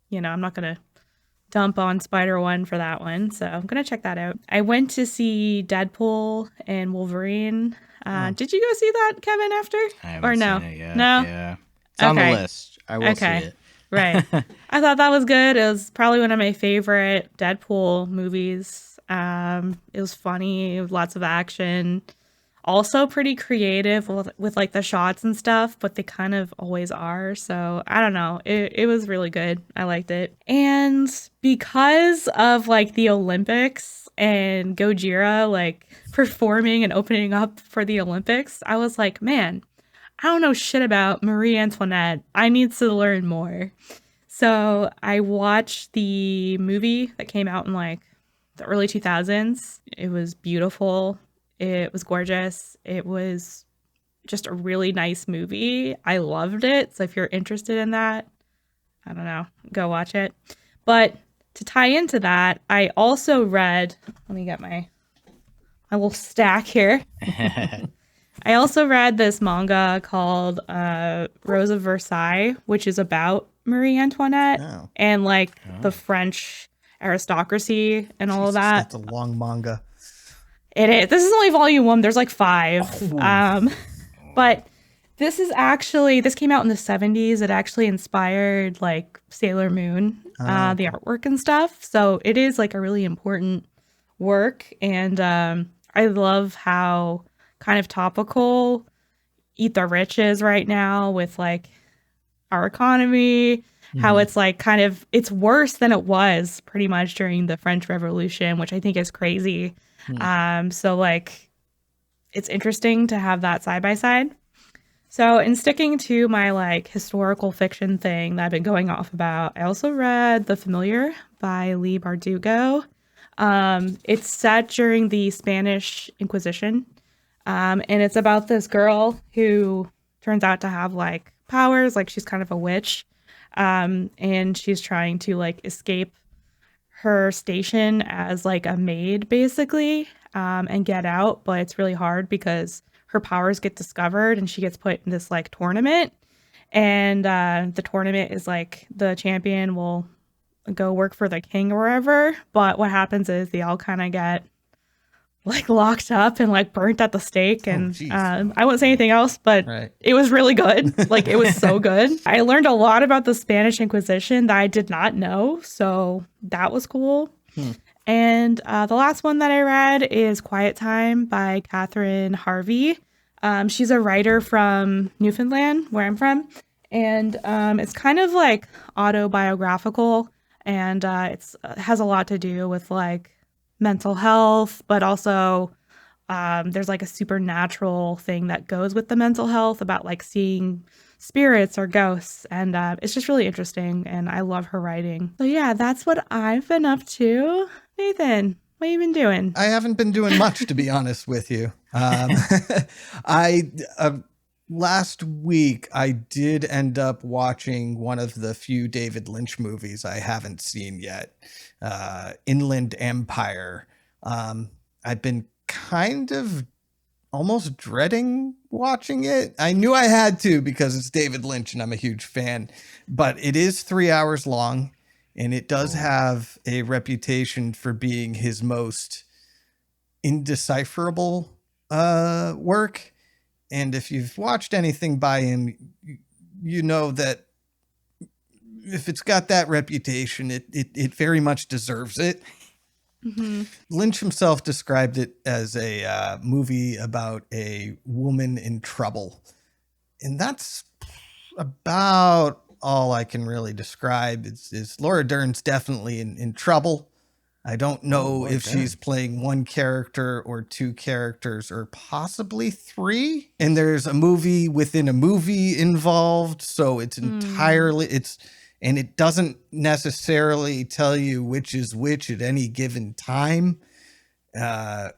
you know, I'm not going to dump on Spider-One for that one. So I'm going to check that out. I went to see Deadpool and Wolverine. Did you go see that, Kevin, after? I haven't no? seen it yet. No? Yeah. It's on the list. I will see it. Right. I thought that was good. It was probably one of my favorite Deadpool movies. It was funny, lots of action. Also pretty creative with like the shots and stuff, but they kind of always are. So I don't know. It was really good. I liked it. And because of like the Olympics and Gojira like performing and opening up for the Olympics, I was like, man, I don't know shit about Marie Antoinette. I need to learn more. So I watched the movie that came out in like the early 2000s. It was beautiful. It was gorgeous. It was just a really nice movie. I loved it. So if you're interested in that, I don't know, go watch it. But to tie into that, I also read, let me get my little stack here. I also read this manga called Rose of Versailles, which is about Marie Antoinette and like the French aristocracy and all of that. That's a long manga. It is. This is only volume 1. There's like 5. But this came out in the 70s. It actually inspired like Sailor Moon, the artwork and stuff. So it is like a really important work. And I love how kind of topical Eat the Rich is right now with like our economy, how it's like kind of, it's worse than it was pretty much during the French Revolution, which I think is crazy. So like, it's interesting to have that side by side. So in sticking to my like historical fiction thing that I've been going off about, I also read The Familiar by Lee Bardugo. It's set during the Spanish Inquisition. And it's about this girl who turns out to have like powers, like she's kind of a witch. And she's trying to like escape her station as like a maid basically, and get out. But it's really hard because her powers get discovered and she gets put in this like tournament. And the tournament is like the champion will go work for the king or wherever. But what happens is they all kind of get like locked up and like burnt at the stake. And I won't say anything else, but it was really good. Like it was so good. I learned a lot about the Spanish Inquisition that I did not know. So that was cool. And the last one that I read is Quiet Time by Catherine Harvey. She's a writer from Newfoundland, where I'm from. And it's kind of like autobiographical. and it's has a lot to do with like mental health, but also there's like a supernatural thing that goes with the mental health about like seeing spirits or ghosts, and it's just really interesting, and I love her writing. So yeah, that's what I've been up to. Nathan, what have you been doing? I haven't been doing much, to be honest with you. Last week I did end up watching one of the few David Lynch movies I haven't seen yet, Inland Empire. I've been kind of almost dreading watching it. I knew I had to because it's David Lynch and I'm a huge fan, but it is 3 hours long and it does have a reputation for being his most indecipherable work. And if you've watched anything by him, you know that if it's got that reputation, it very much deserves it. Mm-hmm. Lynch himself described it as a movie about a woman in trouble. And that's about all I can really describe. Is Laura Dern's definitely in trouble. I don't know if she's playing one character or two characters or possibly three. And there's a movie within a movie involved. So it's entirely, and it doesn't necessarily tell you which is which at any given time.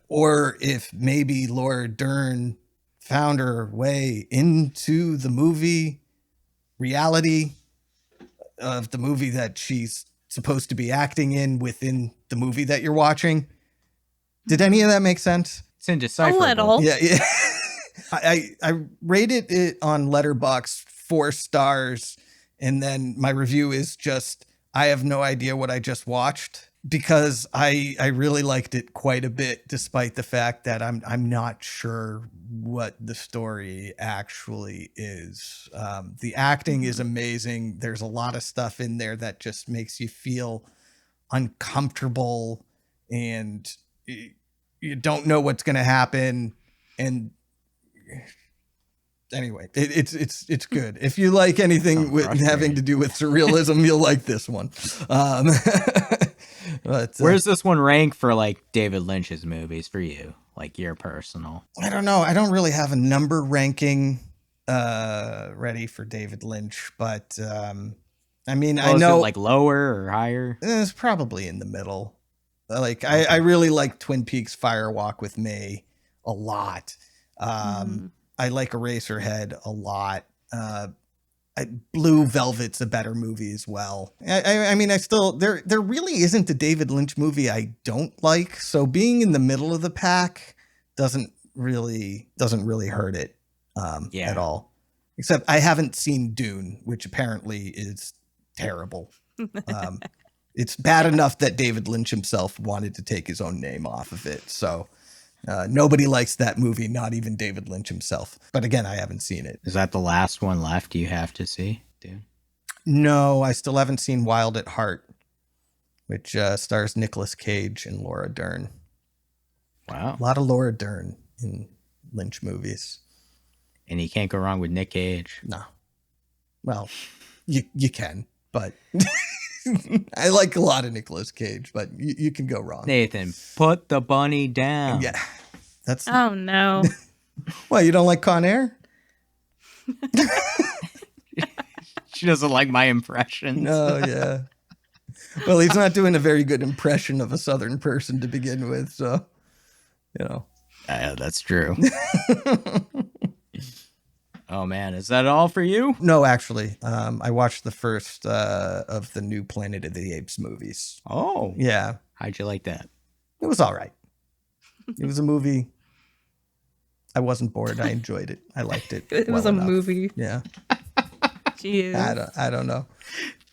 Or if maybe Laura Dern found her way into the movie reality of the movie that she's supposed to be acting in within the movie that you're watching. Did any of that make sense? It's indecipherable. A little. Yeah. I rated it on Letterboxd 4 stars, and then my review is just, I have no idea what I just watched, because I really liked it quite a bit, despite the fact that I'm not sure what the story actually is. The acting is amazing. There's a lot of stuff in there that just makes you feel uncomfortable, and you don't know what's going to happen. And anyway, it's good. If you like anything with having to do with surrealism, you'll like this one. But, where's this one rank for like David Lynch's movies for you? Like your personal? I don't know. I don't really have a number ranking ready for David Lynch, but I mean, I know, is it like lower or higher? It's probably in the middle. Like I really like Twin Peaks Fire Walk with May a lot. I like Eraserhead a lot. Blue Velvet's a better movie as well. I mean, I still, there really isn't a David Lynch movie I don't like. So being in the middle of the pack doesn't really hurt it at all. Except I haven't seen Dune, which apparently is terrible. It's bad enough that David Lynch himself wanted to take his own name off of it. So nobody likes that movie, not even David Lynch himself. But again, I haven't seen it. Is that the last one left you have to see, dude? No, I still haven't seen Wild at Heart, which stars Nicolas Cage and Laura Dern. Wow. A lot of Laura Dern in Lynch movies. And you can't go wrong with Nick Cage. No. Well, you can, but I like a lot of Nicolas Cage, but you can go wrong. Nathan, put the bunny down. Yeah. That's. Oh, no. Well, you don't like Con Air? She doesn't like my impressions. No, yeah. Well, he's not doing a very good impression of a Southern person to begin with, so, you know. That's true. Oh, man. Is that all for you? No, actually. I watched the first of the new Planet of the Apes movies. Oh. Yeah. How'd you like that? It was all right. It was a movie. I wasn't bored. I enjoyed it. I liked it. It was a movie. Yeah. Jeez. I don't know.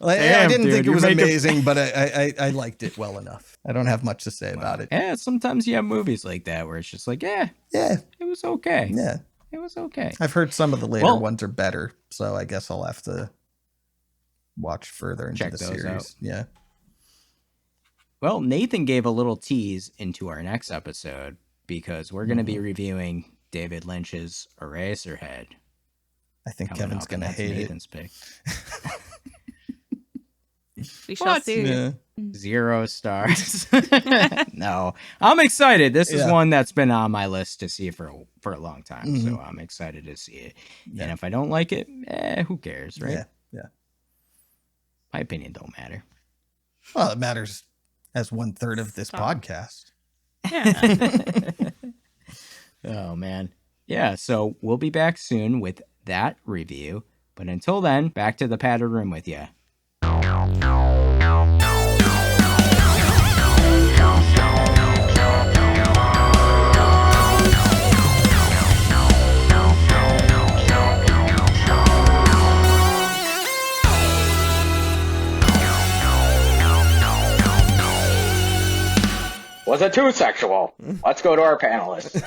Well, Damn, I didn't dude, think it you're was making- amazing, but I liked it well enough. I don't have much to say about it. Yeah, sometimes you have movies like that where it's just like, yeah, it was okay. Yeah. It was okay. I've heard some of the later ones are better, so I guess I'll have to watch further into Check the those series. out. Yeah. Well, Nathan gave a little tease into our next episode because we're going to be reviewing David Lynch's Eraserhead. I think Coming Kevin's up, going to and that's hate Nathan's pick. We shall What? see. Yeah. 0 stars. No, I'm excited. This is one that's been on my list to see for a long time. So I'm excited to see it. And if I don't like it, who cares, right? Yeah. Yeah. My opinion don't matter. Well, it matters as 1/3 of this podcast. Yeah. Oh, man. Yeah, so we'll be back soon with that review. But until then, back to the padded room with you. Was it too sexual? Let's go to our panelists.